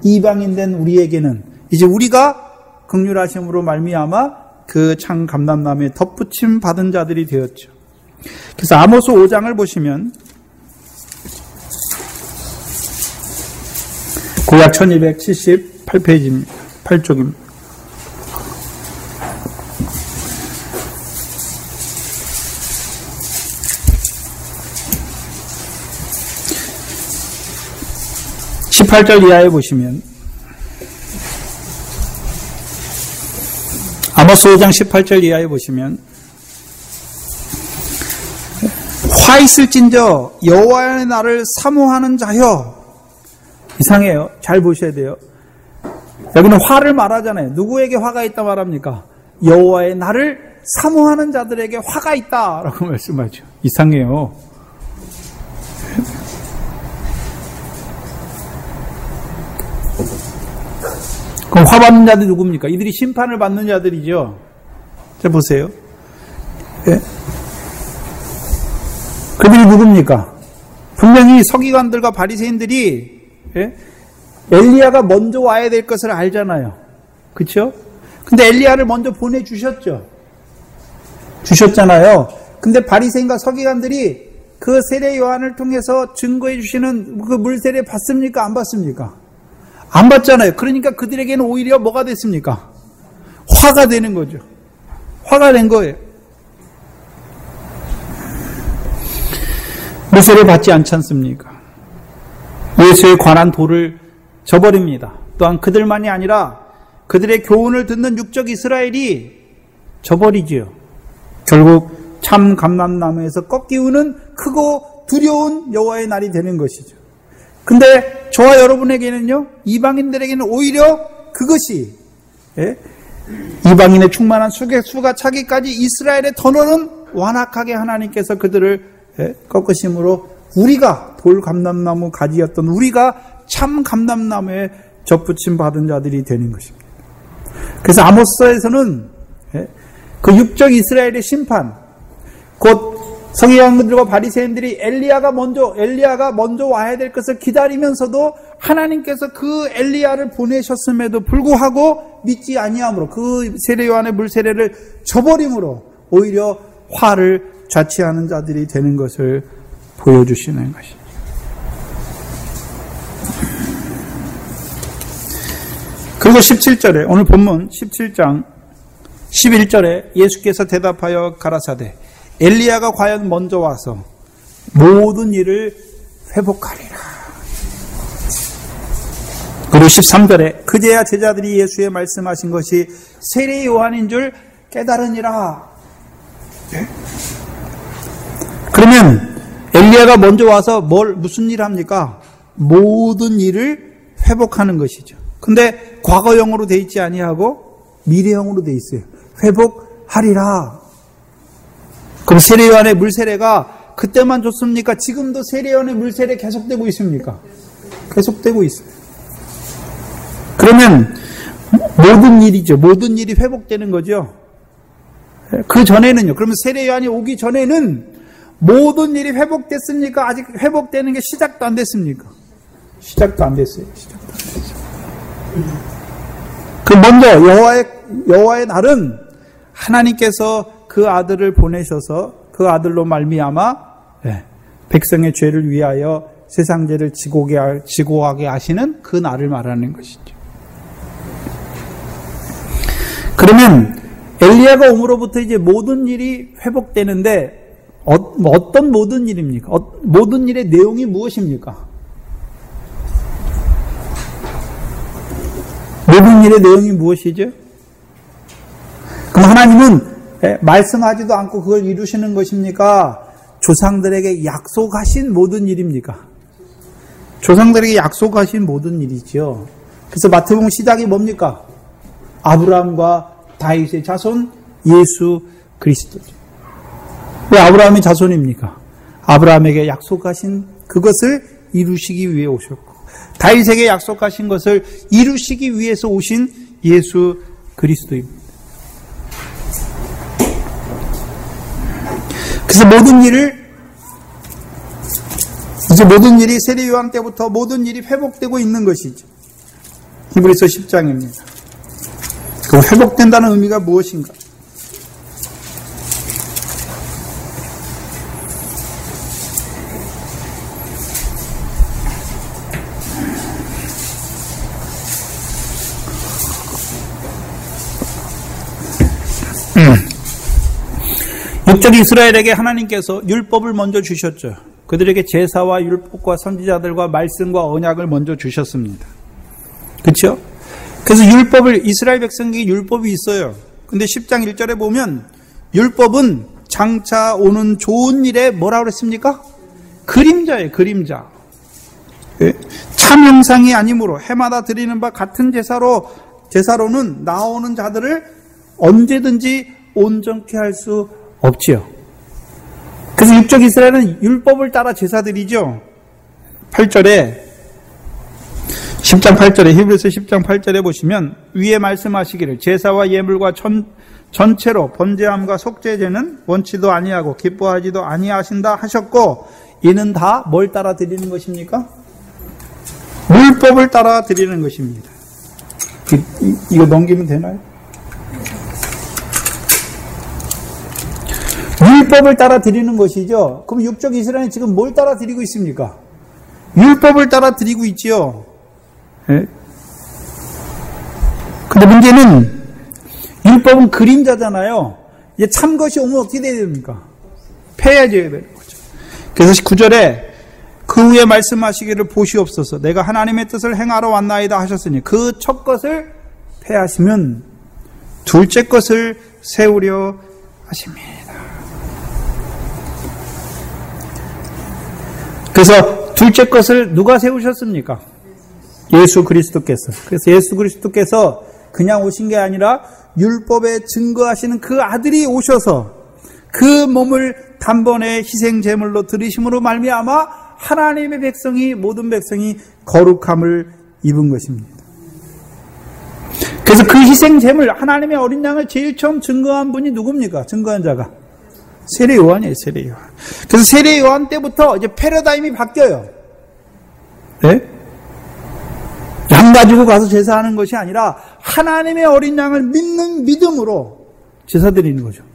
이방인 된 우리에게는 이제 우리가 긍휼하심으로 말미암아 그 참 감람나무에 덧붙임 받은 자들이 되었죠. 그래서 아모스 5장을 보시면 구약 1278페이지입니다. 8쪽입니다. (18절) 이하에 보시면 아모스 5장 18절 이하에 보시면 화 있을진저 여호와의 날을 사모하는 자여. 이상해요. 잘 보셔야 돼요. 여기는 화를 말하잖아요. 누구에게 화가 있다 말합니까? 여호와의 날을 사모하는 자들에게 화가 있다라고 말씀하죠. 이상해요. 그럼 화 받는 자들이 누굽니까? 이들이 심판을 받는 자들이죠. 자, 보세요. 예? 그들이 누굽니까? 분명히 서기관들과 바리새인들이 엘리야가 먼저 와야 될 것을 알잖아요. 그렇죠? 근데 엘리야를 먼저 보내주셨죠. 주셨잖아요. 근데 바리새인과 서기관들이 그 세례 요한을 통해서 증거해 주시는 그 물세례 받습니까? 안 받습니까? 안 받잖아요. 그러니까 그들에게는 오히려 뭐가 됐습니까? 화가 되는 거죠. 화가 된 거예요. 물세례 받지 않지 않습니까? 예수에 관한 도를 저버립니다. 또한 그들만이 아니라 그들의 교훈을 듣는 육적 이스라엘이 저버리지요. 결국 참 감람나무에서 꺾이우는 크고 두려운 여호와의 날이 되는 것이죠. 근데 저와 여러분에게는요, 이방인들에게는 오히려 그것이 이방인의 충만한 수가 차기까지 이스라엘의 더러는 완악하게 하나님께서 그들을 꺾으심으로 우리가 돌 감람나무 가지였던 우리가 참 감람나무에 접붙임 받은 자들이 되는 것입니다. 그래서 아모스서에서는 그 육적 이스라엘의 심판, 곧 서기관들과 바리새인들이 엘리야가 먼저 와야 될 것을 기다리면서도 하나님께서 그 엘리야를 보내셨음에도 불구하고 믿지 아니함으로, 그 세례 요한의 물세례를 저버림으로 오히려 화를 자취하는 자들이 되는 것을 보여주시는 것입니다. 그리고 17절에, 오늘 본문 17장 11절에 예수께서 대답하여 가라사대 엘리야가 과연 먼저 와서 모든 일을 회복하리라. 그리고 13절에 그제야 제자들이 예수의 말씀하신 것이 세례 요한인 줄 깨달으니라. 네? 그러면 엘리야가 먼저 와서 무슨 일을 합니까? 모든 일을 회복하는 것이죠. 근데 과거형으로 돼 있지 아니하고 미래형으로 돼 있어요. 회복하리라. 그럼 세례 요한의 물세례가 그때만 줬습니까? 지금도 세례 요한의 물세례 계속되고 있습니까? 계속되고 있어요. 그러면 모든 일이죠. 모든 일이 회복되는 거죠. 그 전에는요. 그러면 세례 요한이 오기 전에는 모든 일이 회복됐습니까? 아직 회복되는 게 시작도 안 됐습니까? 시작도 안 됐어요. 시작도 안 됐어요. 그 먼저 여호와의 날은 하나님께서 그 아들을 보내셔서 그 아들로 말미암아 백성의 죄를 위하여 세상 죄를 지고하게 하시는 그 날을 말하는 것이죠. 그러면 엘리야가 옴으로부터 이제 모든 일이 회복되는데 어떤 모든 일입니까? 모든 일의 내용이 무엇입니까? 모든 일의 내용이 무엇이죠? 그럼 하나님은 말씀하지도 않고 그걸 이루시는 것입니까? 조상들에게 약속하신 모든 일입니까? 조상들에게 약속하신 모든 일이죠. 그래서 마태복음 시작이 뭡니까? 아브라함과 다윗의 자손 예수 그리스도죠. 왜 아브라함의 자손입니까? 아브라함에게 약속하신 그것을 이루시기 위해 오셨고, 다윗에게 약속하신 것을 이루시기 위해서 오신 예수 그리스도입니다. 그래서 모든 일이 세례 요한 때부터 모든 일이 회복되고 있는 것이죠. 히브리서 10장입니다. 그 회복된다는 의미가 무엇인가? 육적 이스라엘에게 하나님께서 율법을 먼저 주셨죠. 그들에게 제사와 율법과 선지자들과 말씀과 언약을 먼저 주셨습니다. 그렇죠? 그래서 이스라엘 백성에게 율법이 있어요. 근데 10장 1절에 보면 율법은 장차 오는 좋은 일에 뭐라고 그랬습니까? 그림자예요. 그림자. 참 형상이 아니므로 해마다 드리는 바 같은 제사로는 나오는 자들을 언제든지 온전케 할 수 없지요. 그래서 육적 이스라엘은 율법을 따라 제사드리죠. 8절에 10장 8절에 히브리서 10장 8절에 보시면 위에 말씀하시기를 제사와 예물과 전체로 번제함과 속죄제는 원치도 아니하고 기뻐하지도 아니하신다 하셨고, 이는 다 뭘 따라 드리는 것입니까? 율법을 따라 드리는 것입니다. 이거 넘기면 되나요? 율법을 따라 드리는 것이죠. 그럼 육적 이스라엘은 지금 뭘 따라 드리고 있습니까? 율법을 따라 드리고 있지요. 예? 근데 문제는 율법은 그림자잖아요. 이제 참 것이 오면 어떻게 돼야 됩니까? 폐해져야 되는 거죠. 그래서 9절에 그 후에 말씀하시기를 보시옵소서 내가 하나님의 뜻을 행하러 왔나이다 하셨으니 그 첫 것을 폐하시면 둘째 것을 세우려 하십니다. 그래서 둘째 것을 누가 세우셨습니까? 예수 그리스도께서. 그래서 예수 그리스도께서 그냥 오신 게 아니라 율법에 증거하시는 그 아들이 오셔서 그 몸을 단번에 희생 제물로 드리심으로 말미암아 하나님의 백성이, 모든 백성이 거룩함을 입은 것입니다. 그래서 그 희생 제물 하나님의 어린 양을 제일 처음 증거한 분이 누굽니까? 증거한 자가 세례 요한이에요. 세례 요한. 그래서 세례 요한 때부터 이제 패러다임이 바뀌어요. 네? 양 가지고 가서 제사하는 것이 아니라 하나님의 어린 양을 믿는 믿음으로 제사 드리는 거죠.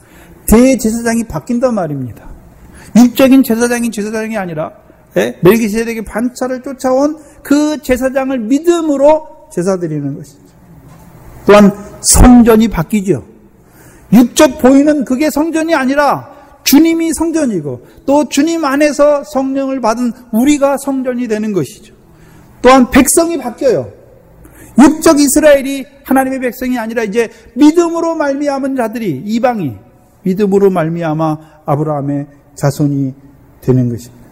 대제사장이 바뀐단 말입니다. 육적인 제사장이 아니라 멜기세덱의 반차를 쫓아온 그 제사장을 믿음으로 제사 드리는 것이죠. 또한 성전이 바뀌죠. 육적 보이는 그게 성전이 아니라 주님이 성전이고 또 주님 안에서 성령을 받은 우리가 성전이 되는 것이죠. 또한 백성이 바뀌어요. 육적 이스라엘이 하나님의 백성이 아니라 이제 믿음으로 말미암은 자들이 이방이 믿음으로 말미암아 아브라함의 자손이 되는 것입니다.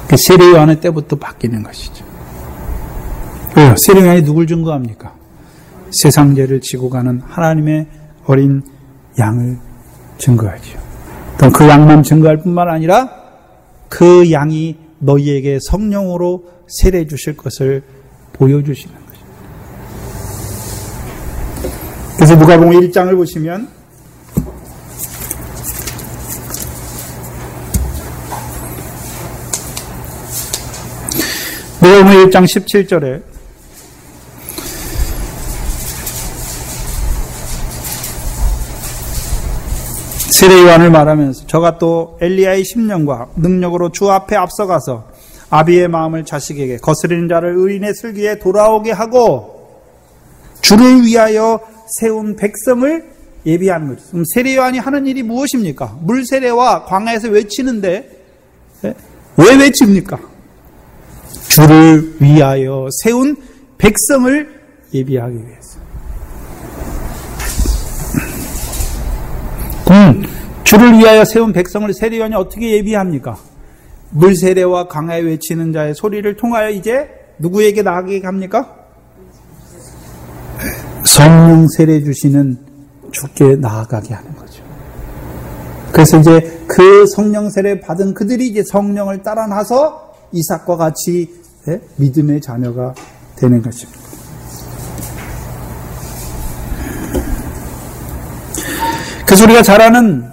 그 세례 요한의 때부터 바뀌는 것이죠. 왜요? 세례 요한이 누굴 증거합니까? 세상 죄를 지고 가는 하나님의 어린 양을 증거하죠. 또 그 양만 증거할 뿐만 아니라 그 양이 너희에게 성령으로 세례 주실 것을 보여주시는 것입니다. 그래서 누가복음 1장을 보시면 누가복음 1장 17절에 세례 요한을 말하면서 저가 또 엘리야의 심령과 능력으로 주 앞에 앞서가서 아비의 마음을 자식에게 거스리는 자를 의인의 슬기에 돌아오게 하고 주를 위하여 세운 백성을 예비하는 거죠. 그럼 세례 요한이 하는 일이 무엇입니까? 물 세례와 광야에서 외치는데 왜 외칩니까? 주를 위하여 세운 백성을 예비하기 위해서. 주를 위하여 세운 백성을 세례 요한이 어떻게 예비합니까? 물 세례와 광야에 외치는 자의 소리를 통하여 이제 누구에게 나가게 합니까? 성령 세례 주시는 주께 나아가게 하는 거죠. 그래서 이제 그 성령 세례 받은 그들이 이제 성령을 따라 나서 이삭과 같이 믿음의 자녀가 되는 것입니다. 그래서 우리가 잘 아는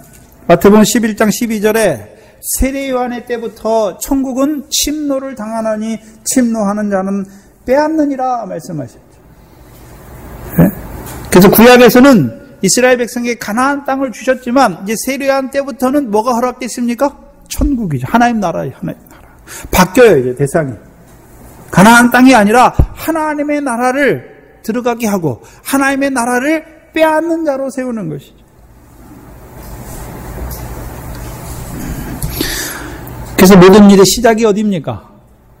마태복음 11장 12절에 세례 요한의 때부터 천국은 침노를 당하나니 침노하는 자는 빼앗느니라 말씀하셨죠. 그래서 구약에서는 이스라엘 백성에게 가나안 땅을 주셨지만 이제 세례 요한 때부터는 뭐가 허락됐습니까? 천국이죠. 하나님 나라예요. 하나님 나라. 바뀌어요. 이제 대상이. 가나안 땅이 아니라 하나님의 나라를 들어가게 하고 하나님의 나라를 빼앗는 자로 세우는 것이죠. 그래서 모든 일의 시작이 어디입니까?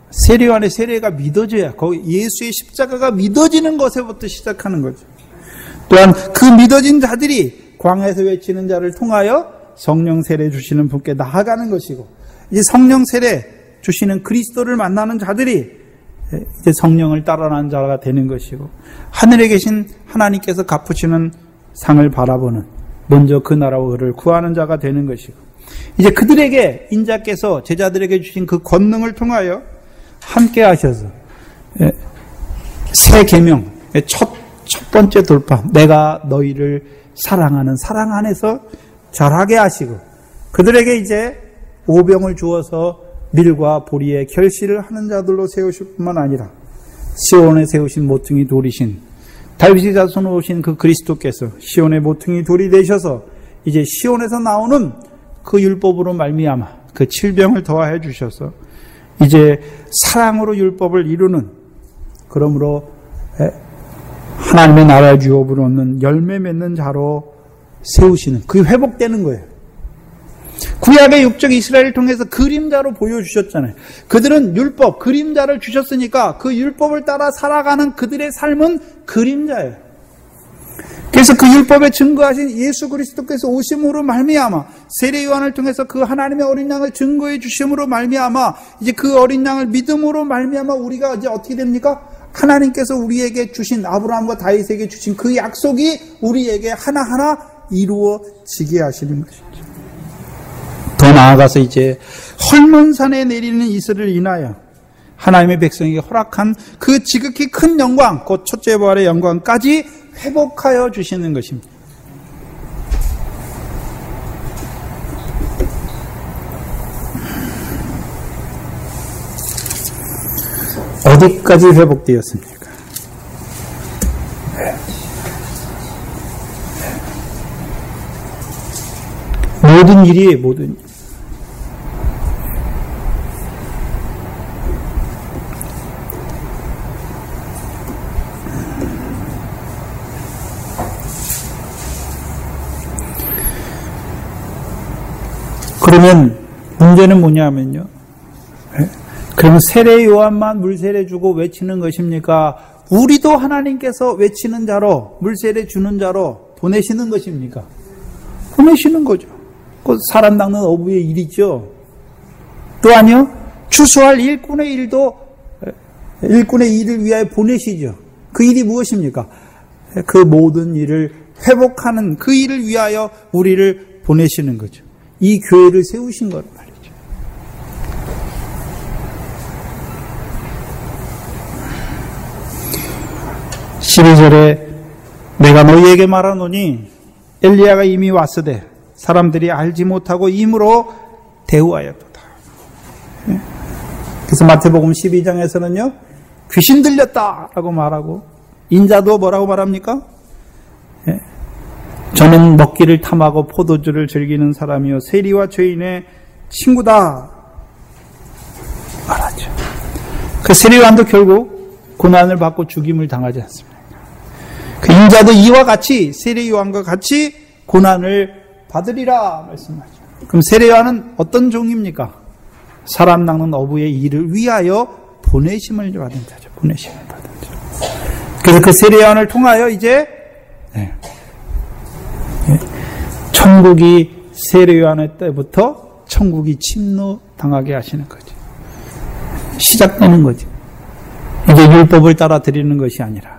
세례 요한의 세례가 믿어져야 거기 예수의 십자가가 믿어지는 것에부터 시작하는 거죠. 또한 그 믿어진 자들이 광야에서 외치는 자를 통하여 성령 세례 주시는 분께 나아가는 것이고 이제 성령 세례 주시는 그리스도를 만나는 자들이 이제 성령을 따라가는 자가 되는 것이고 하늘에 계신 하나님께서 갚으시는 상을 바라보는 먼저 그 나라와 의를 구하는 자가 되는 것이고 이제 그들에게 인자께서 제자들에게 주신 그 권능을 통하여 함께 하셔서 새 계명 첫 번째 돌파 내가 너희를 사랑하는 사랑 안에서 자라게 하시고 그들에게 이제 오병을 주어서 밀과 보리의 결실을 하는 자들로 세우실 뿐만 아니라 시온에 세우신 모퉁이 돌이신 다윗의 자손으로 오신 그 그리스도께서 시온의 모퉁이 돌이 되셔서 이제 시온에서 나오는 그 율법으로 말미암아 그 칠병을 더하여 주셔서 이제 사랑으로 율법을 이루는 그러므로 하나님의 나라의 유업으로 얻는 열매 맺는 자로 세우시는 그 회복되는 거예요. 구약의 육적 이스라엘을 통해서 그림자로 보여주셨잖아요. 그들은 율법, 그림자를 주셨으니까 그 율법을 따라 살아가는 그들의 삶은 그림자예요. 그래서 그 율법에 증거하신 예수 그리스도께서 오심으로 말미암아 세례 요한을 통해서 그 하나님의 어린 양을 증거해 주심으로 말미암아 이제 그 어린 양을 믿음으로 말미암아 우리가 이제 어떻게 됩니까? 하나님께서 우리에게 주신 아브라함과 다윗에게 주신 그 약속이 우리에게 하나하나 이루어지게 하시는 것이죠. 더 나아가서 이제 헐몬산에 내리는 이슬을 인하여 하나님의 백성에게 허락한 그 지극히 큰 영광, 곧 첫째 부활의 영광까지 회복하여 주시는 것입니다. 어디까지 회복되었습니까? 모든 일이 모든 일. 그러면 문제는 뭐냐면요. 그러면 세례 요한만 물세례 주고 외치는 것입니까? 우리도 하나님께서 외치는 자로, 물세례 주는 자로 보내시는 것입니까? 보내시는 거죠. 그 사람 닦는 어부의 일이죠. 또 아니요. 추수할 일꾼의 일도 일꾼의 일을 위하여 보내시죠. 그 일이 무엇입니까? 그 모든 일을 회복하는 그 일을 위하여 우리를 보내시는 거죠. 이 교회를 세우신 것 말이죠. 12절에 내가 너희에게 말하노니 엘리야가 이미 왔으되 사람들이 알지 못하고 임으로 대우하였도다. 그래서 마태복음 12장에서는요. 귀신 들렸다라고 말하고 인자도 뭐라고 말합니까? 저는 먹기를 탐하고 포도주를 즐기는 사람이요 세리와 죄인의 친구다 말하죠. 그 세리요한도 결국 고난을 받고 죽임을 당하지 않습니까? 그 인자도 이와 같이 세례요한과 같이 고난을 받으리라 말씀하죠. 그럼 세례요한은 어떤 종입니까? 사람 낚는 어부의 일을 위하여 보내심을 받은 자죠. 보내심을 받은 자. 그래서 그 세례요한을 통하여 이제 천국이 세례요한의 때부터 천국이 침노당하게 하시는 거죠. 시작되는 거죠. 이제 율법을 따라 드리는 것이 아니라.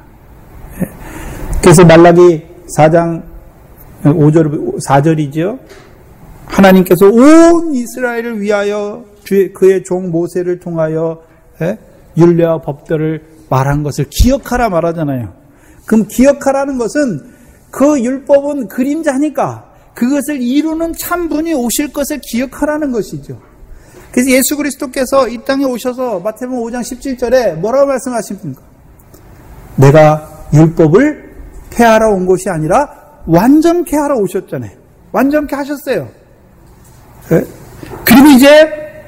그래서 말라기 4장 4절이죠. 하나님께서 온 이스라엘을 위하여 그의 종 모세를 통하여 율례와 법들을 말한 것을 기억하라 말하잖아요. 그럼 기억하라는 것은 그 율법은 그림자니까 그것을 이루는 참 분이 오실 것을 기억하라는 것이죠. 그래서 예수 그리스도께서 이 땅에 오셔서 마태복음 5장 17절에 뭐라고 말씀하십니까? 내가 율법을 폐하러 온 것이 아니라 완전케 하러 오셨잖아요. 완전케 하셨어요. 그리고 이제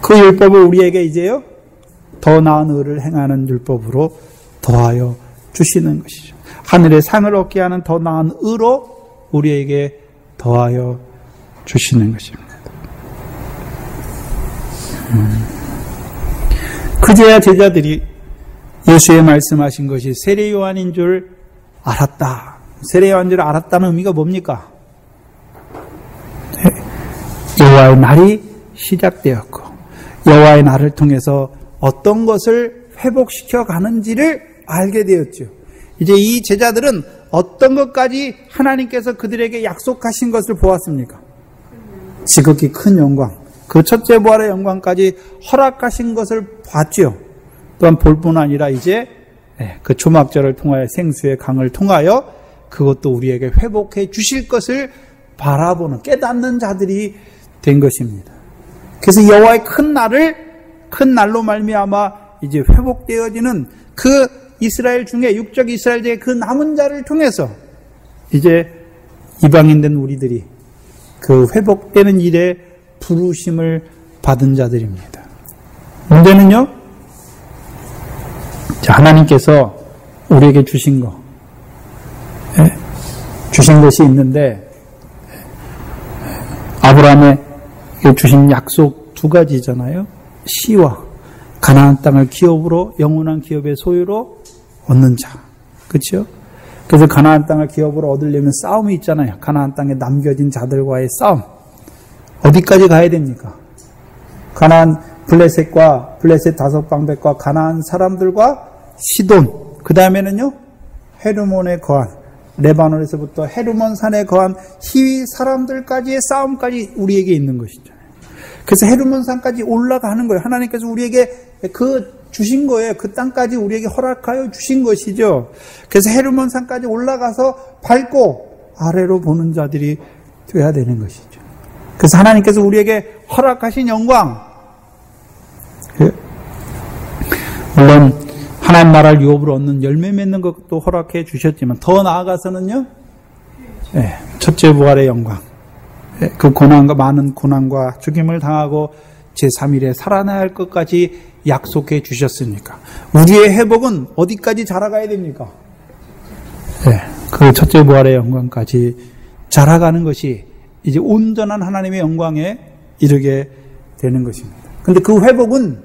그 율법을 우리에게 이제요 더 나은 의를 행하는 율법으로 더하여 주시는 것이죠. 하늘의 상을 얻게 하는 더 나은 의로 우리에게 더하여 주시는 것입니다. 그제야 제자들이 예수의 말씀하신 것이 세례 요한인 줄 알았다. 세례 요한인 줄 알았다는 의미가 뭡니까? 여호와의 날이 시작되었고 여호와의 날을 통해서 어떤 것을 회복시켜 가는지를 알게 되었죠. 이제 이 제자들은 어떤 것까지 하나님께서 그들에게 약속하신 것을 보았습니까? 지극히 큰 영광, 그 첫째 부활의 영광까지 허락하신 것을 봤죠. 또한 볼 뿐 아니라 이제 그 초막절을 통하여 생수의 강을 통하여 그것도 우리에게 회복해 주실 것을 바라보는 깨닫는 자들이 된 것입니다. 그래서 여호와의 큰 날로 말미암아 이제 회복되어지는 그 이스라엘 중에 육적 이스라엘 중에 그 남은 자를 통해서 이제 이방인된 우리들이 그 회복되는 일에 부르심을 받은 자들입니다. 문제는요, 하나님께서 우리에게 주신 것이 있는데, 아브라함에게 주신 약속 두 가지잖아요. 씨와 가나안 땅을 기업으로, 영원한 기업의 소유로 얻는 자. 그렇죠? 그래서 가나안 땅을 기업으로 얻으려면 싸움이 있잖아요. 가나안 땅에 남겨진 자들과의 싸움. 어디까지 가야 됩니까? 가나안 블레셋과 블레셋 다섯 방백과 가나안 사람들과 시돈, 그 다음에는요 헤르몬에 거한, 레바논에서부터 헤르몬 산에 거한 히위 사람들까지의 싸움까지 우리에게 있는 것이죠. 그래서 헤르몬 산까지 올라가는 거예요. 하나님께서 우리에게 주신 거예요. 그 땅까지 우리에게 허락하여 주신 것이죠. 그래서 헤르몬 산까지 올라가서 밟고 아래로 보는 자들이 되어야 되는 것이죠. 그래서 하나님께서 우리에게 허락하신 영광, 물론 하나님 나라를 유업으로 얻는 열매 맺는 것도 허락해 주셨지만 더 나아가서는요, 첫째 부활의 영광, 그 고난과 많은 고난과 죽임을 당하고 제3일에 살아나야 할 것까지 약속해 주셨으니까 우리의 회복은 어디까지 자라가야 됩니까? 그 첫째 부활의 영광까지 자라가는 것이 이제 온전한 하나님의 영광에 이르게 되는 것입니다. 그런데 그 회복은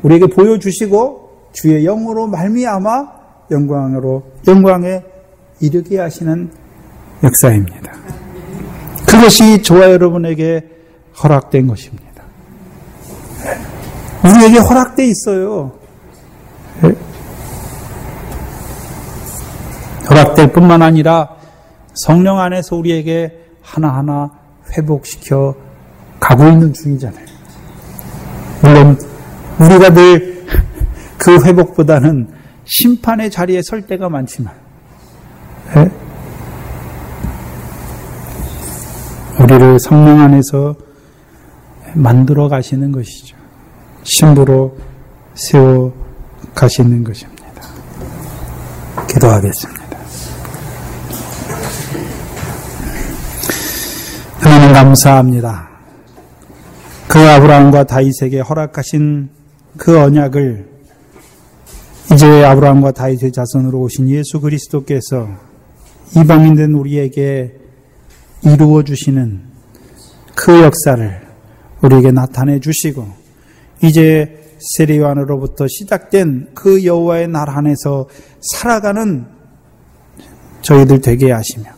우리에게 보여주시고 주의 영으로 말미암아 영광에 이르게 하시는 역사입니다. 그것이 저와 여러분에게 허락된 것입니다. 우리에게 허락돼 있어요. 허락될 뿐만 아니라 성령 안에서 우리에게 하나하나 회복시켜 가고 있는 중이잖아요. 물론 우리가 늘 그 회복보다는 심판의 자리에 설 때가 많지만 우리를 성령 안에서 만들어 가시는 것이죠. 신부로 세워 가시는 것입니다. 기도하겠습니다. 하나님 감사합니다. 그 아브라함과 다윗에게 허락하신 그 언약을 이제 아브라함과 다윗의 자손으로 오신 예수 그리스도께서 이방인된 우리에게 이루어 주시는 그 역사를 우리에게 나타내 주시고 이제 세례요한으로부터 시작된 그 여호와의 나라 안에서 살아가는 저희들 되게 하시며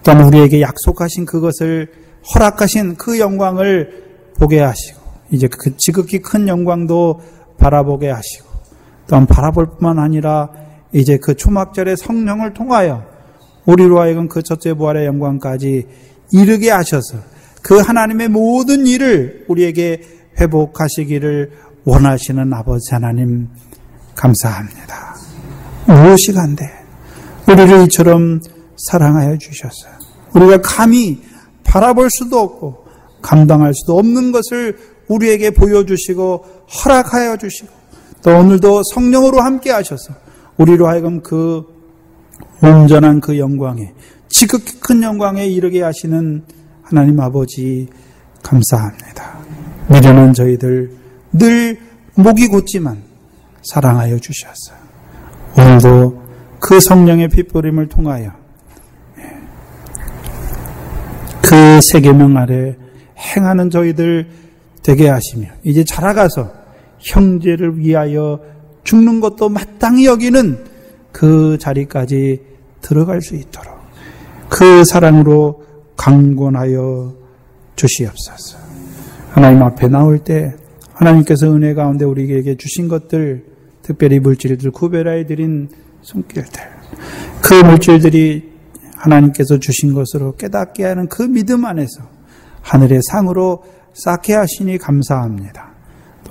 또한 우리에게 약속하신 그것을 허락하신 그 영광을 보게 하시고 이제 그 지극히 큰 영광도 바라보게 하시고 또한 바라볼 뿐만 아니라 이제 그 초막절의 성령을 통하여 우리로 하여금 그 첫째 부활의 영광까지 이르게 하셔서 그 하나님의 모든 일을 우리에게 회복하시기를 원하시는 아버지 하나님 감사합니다. 무엇이 간데 우리를 이처럼 사랑하여 주셔서 우리가 감히 바라볼 수도 없고 감당할 수도 없는 것을 우리에게 보여주시고 허락하여 주시고 또 오늘도 성령으로 함께 하셔서 우리로 하여금 그 온전한 그 영광에 지극히 큰 영광에 이르게 하시는 하나님 아버지 감사합니다. 미련한 저희들 늘 목이 곧지만 사랑하여 주셨어요. 오늘도 그 성령의 핏부림을 통하여 그 세계명 아래 행하는 저희들 되게 하시며 이제 자라가서 형제를 위하여 죽는 것도 마땅히 여기는 그 자리까지 들어갈 수 있도록 그 사랑으로 강권하여 주시옵소서. 하나님 앞에 나올 때 하나님께서 은혜 가운데 우리에게 주신 것들 특별히 물질들 구별하여 드린 손길들 그 물질들이 하나님께서 주신 것으로 깨닫게 하는 그 믿음 안에서 하늘의 상으로 쌓게 하시니 감사합니다.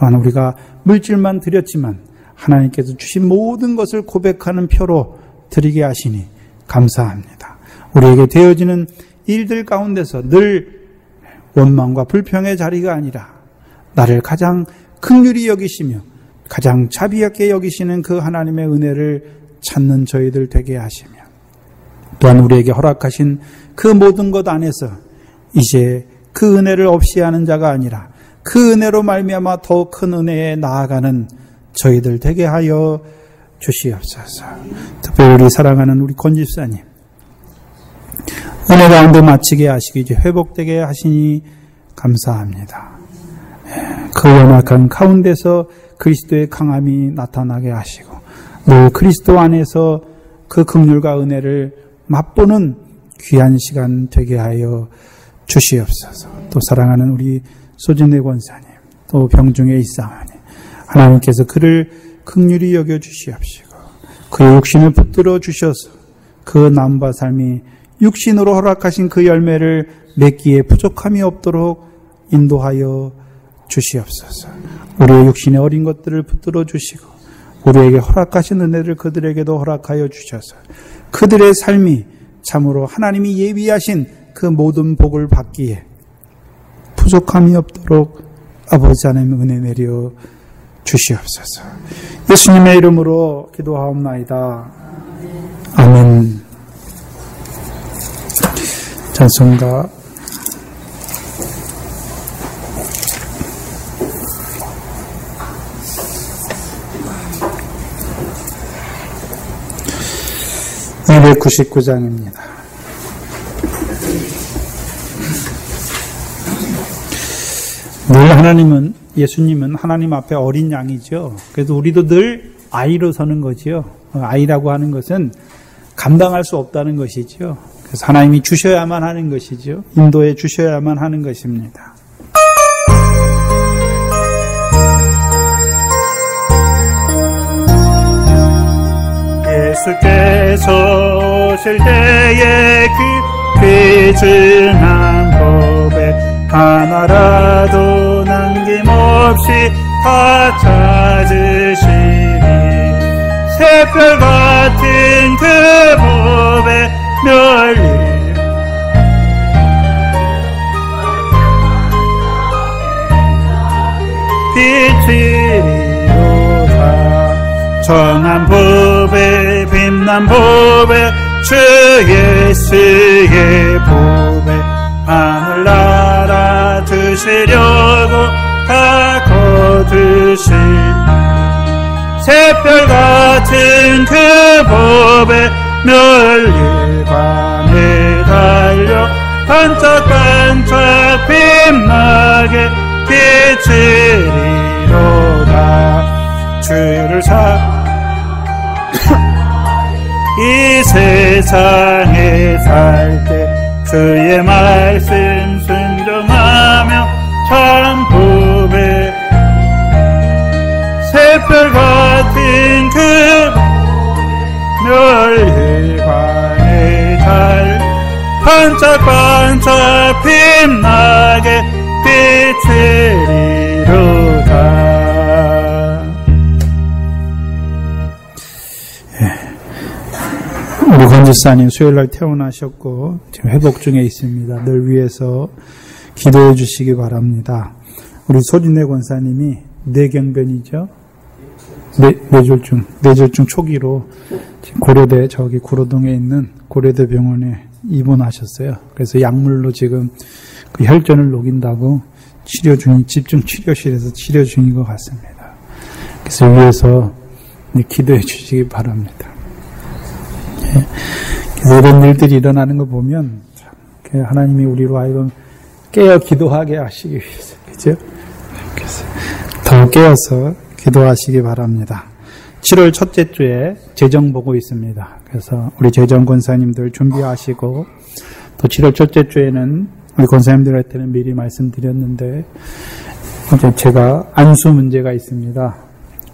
또한 우리가 물질만 드렸지만 하나님께서 주신 모든 것을 고백하는 표로 드리게 하시니 감사합니다. 우리에게 되어지는 일들 가운데서 늘 원망과 불평의 자리가 아니라 나를 가장 긍휼히 여기시며 가장 자비하게 여기시는 그 하나님의 은혜를 찾는 저희들 되게 하시며 또한 우리에게 허락하신 그 모든 것 안에서 이제 그 은혜를 없이 하는 자가 아니라 그 은혜로 말미암아 더 큰 은혜에 나아가는 저희들 되게 하여 주시옵소서. 특별히 우리 사랑하는 우리 권 집사님 은혜 가운데 마치게 하시고 이제 회복되게 하시니 감사합니다. 그 연약한 가운데서 그리스도의 강함이 나타나게 하시고 늘 그리스도 안에서 그 긍휼과 은혜를 맛보는 귀한 시간 되게 하여 주시옵소서. 또 사랑하는 우리 소진대 권사님 또 병중에 있사오니 하나님께서 그를 긍휼히 여겨 주시옵시고 그의 육신을 붙들어 주셔서 그 남과 삶이 육신으로 허락하신 그 열매를 맺기에 부족함이 없도록 인도하여 주시옵소서. 우리의 육신의 어린 것들을 붙들어 주시고 우리에게 허락하신 은혜를 그들에게도 허락하여 주셔서 그들의 삶이 참으로 하나님이 예비하신 그 모든 복을 받기에 부족함이 없도록 아버지 하나님 은혜 내려 주시옵소서. 예수님의 이름으로 기도하옵나이다. 아멘. 찬송가 299장입니다. 늘 예수님은 하나님 앞에 어린 양이죠. 그래서 우리도 늘 아이로 서는 거지요. 아이라고 하는 것은 감당할 수 없다는 것이죠. 그래서 하나님이 주셔야만 하는 것이죠. 인도해 주셔야만 하는 것입니다. 예수께서 오실 때에 그 귀중한 법에 하나라도 남김없이 다 찾으시니 새별 같은 그 법에 멸리 비치리로다. 정한 법에 빛난 법에 주 예수의 법에 하늘나라 드시려고 다 거두시 새별 같은 그 법에 멸리관에 달려 반짝반짝 빛나게 비치리로다. 주를 이 세상에 살 때 주의 말씀 순종하며 참 법에 새별 같은 그 멸리관에 달 반짝반짝 빛나게 비치리로다. 우리 권지사님 수요일날 퇴원하셨고 지금 회복 중에 있습니다. 늘 위해서 기도해 주시기 바랍니다. 우리 소진내 권사님이 뇌경변이죠. 뇌졸중 초기로 지금 고려대 저기 구로동에 있는 고려대 병원에 입원하셨어요. 그래서 약물로 지금 그 혈전을 녹인다고 집중 치료실에서 치료 중인 것 같습니다. 그래서 위해서 기도해 주시기 바랍니다. 그래서 이런 일들이 일어나는 거 보면 하나님이 우리로 하여금 깨어 기도하게 하시기 위해서, 그죠? 그래서 더 깨어서 기도하시기 바랍니다. 7월 첫째 주에 재정 보고 있습니다. 그래서 우리 재정 권사님들 준비하시고 또 7월 첫째 주에는 우리 권사님들한테는 미리 말씀드렸는데 이제 제가 안수 문제가 있습니다.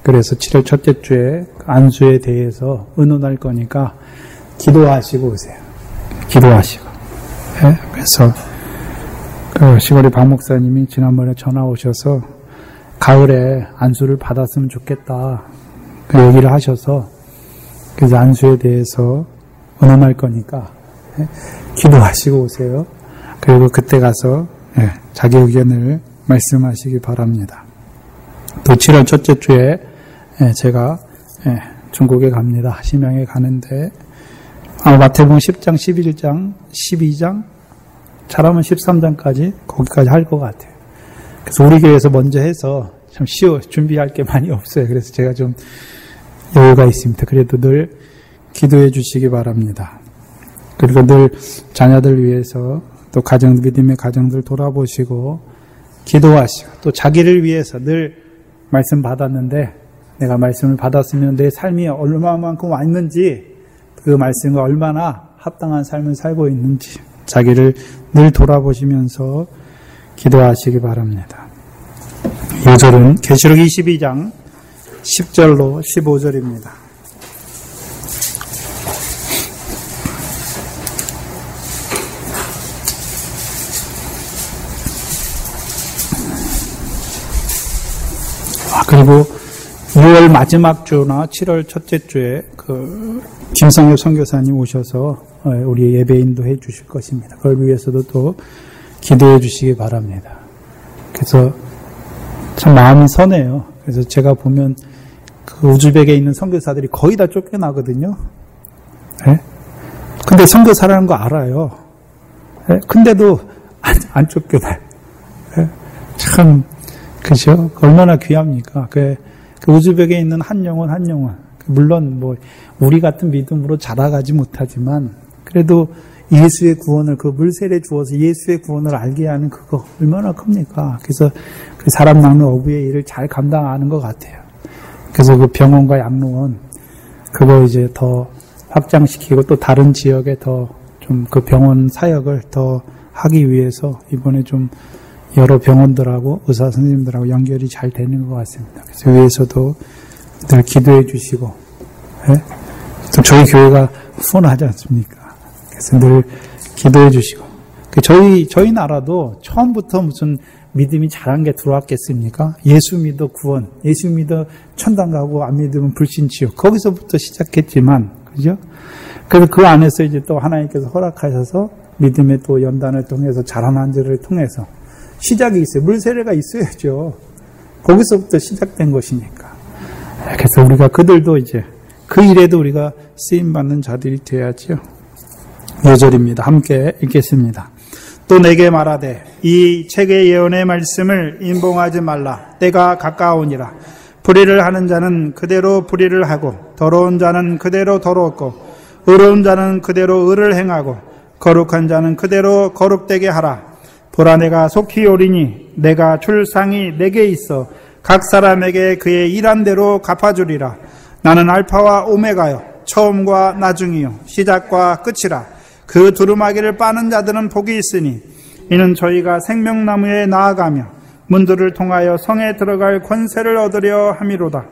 그래서 7월 첫째 주에 안수에 대해서 의논할 거니까 기도하시고 오세요. 기도하시고. 네? 그래서 그 시골의 박 목사님이 지난번에 전화 오셔서 가을에 안수를 받았으면 좋겠다 그 얘기를 하셔서 그래서 안수에 대해서 의논할 거니까 네? 기도하시고 오세요. 그리고 그때 가서 네, 자기 의견을 말씀하시기 바랍니다. 또 7월 첫째 주에 제가 중국에 갑니다. 심양에 가는데 마태복음 10장, 11장, 12장, 잘하면 13장까지 거기까지 할 것 같아요. 그래서 우리 교회에서 먼저 해서 참 준비할 게 많이 없어요. 그래서 제가 좀 여유가 있습니다. 그래도 늘 기도해 주시기 바랍니다. 그리고 늘 자녀들 위해서 또 믿음의 가정들 돌아보시고 기도하시고 또 자기를 위해서 늘 말씀 받았는데 내가 말씀을 받았으면 내 삶이 얼마만큼 왔는지 그 말씀과 얼마나 합당한 삶을 살고 있는지 자기를 늘 돌아보시면서 기도하시기 바랍니다. 요절은 계시록 22장 10절로 15절입니다. 그리고 6월 마지막 주나 7월 첫째 주에 김성엽 선교사님 오셔서 우리 예배인도 해 주실 것입니다. 그걸 위해서도 또 기도해 주시기 바랍니다. 그래서 참 마음이 선해요. 그래서 제가 보면 그 우즈벡에 있는 선교사들이 거의 다 쫓겨나거든요. 네? 근데 선교사라는 거 알아요. 네? 근데도 안 쫓겨나요. 네? 참, 그죠? 얼마나 귀합니까? 그 우즈벡에 있는 한 영혼, 물론 우리 같은 믿음으로 자라가지 못하지만, 그래도 예수의 구원을, 그 물세례 주어서 예수의 구원을 알게 하는 그거 얼마나 큽니까? 그래서 그 사람 낳는 어부의 일을 잘 감당하는 것 같아요. 그래서 그 병원과 양로원, 그거 이제 더 확장시키고 또 다른 지역에 더 좀 그 병원 사역을 더 하기 위해서 이번에 좀 여러 병원들하고 의사 선생님들하고 연결이 잘 되는 것 같습니다. 그래서 위에서도 늘 기도해 주시고, 예? 또 저희 교회가 후원하지 않습니까? 그래서 늘 기도해 주시고, 저희 나라도 처음부터 무슨 믿음이 잘한 게 들어왔겠습니까? 예수 믿어 구원, 예수 믿어 천당 가고 안 믿으면 불신 지옥, 거기서부터 시작했지만, 그죠? 그래서 그 안에서 이제 또 하나님께서 허락하셔서 믿음의 또 연단을 통해서 자라난 자를 통해서 시작이 있어요. 물세례가 있어야죠. 거기서부터 시작된 것이니까. 그래서 우리가 그들도 이제 그 일에도 우리가 쓰임받는 자들이 되어야죠. 5절입니다. 함께 읽겠습니다. 또 내게 말하되 이 책의 예언의 말씀을 임봉하지 말라. 때가 가까우니라. 불의를 하는 자는 그대로 불의를 하고 더러운 자는 그대로 더러웠고 의로운 자는 그대로 의를 행하고 거룩한 자는 그대로 거룩되게 하라. 보라 내가 속히 오리니 내가 줄 상이 내게 있어 각 사람에게 그의 일한 대로 갚아주리라. 나는 알파와 오메가요 처음과 나중이요 시작과 끝이라. 그 두루마기를 빠는 자들은 복이 있으니 이는 저희가 생명나무에 나아가며 문들을 통하여 성에 들어갈 권세를 얻으려 함이로다.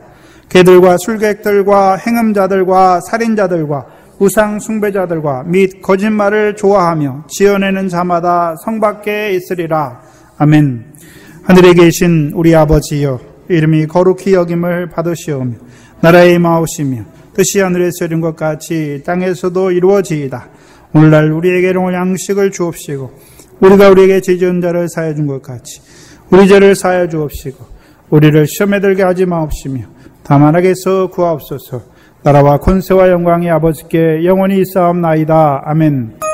개들과 술객들과 행음자들과 살인자들과 우상 숭배자들과 및 거짓말을 좋아하며 지어내는 자마다 성 밖에 있으리라. 아멘. 하늘에 계신 우리 아버지여, 이름이 거룩히 여김을 받으시오며 나라의 임하오시며 뜻이 하늘에서 이룬 것 같이 땅에서도 이루어지이다. 오늘날 우리에게 일용할 양식을 주옵시고 우리가 우리에게 죄 지은 자를 사하여 준 것 같이 우리 죄를 사하여 주옵시고 우리를 시험에 들게 하지 마옵시며 다만 악에서 구하옵소서. 나라와 권세와 영광이 아버지께 영원히 있사옵나이다. 아멘.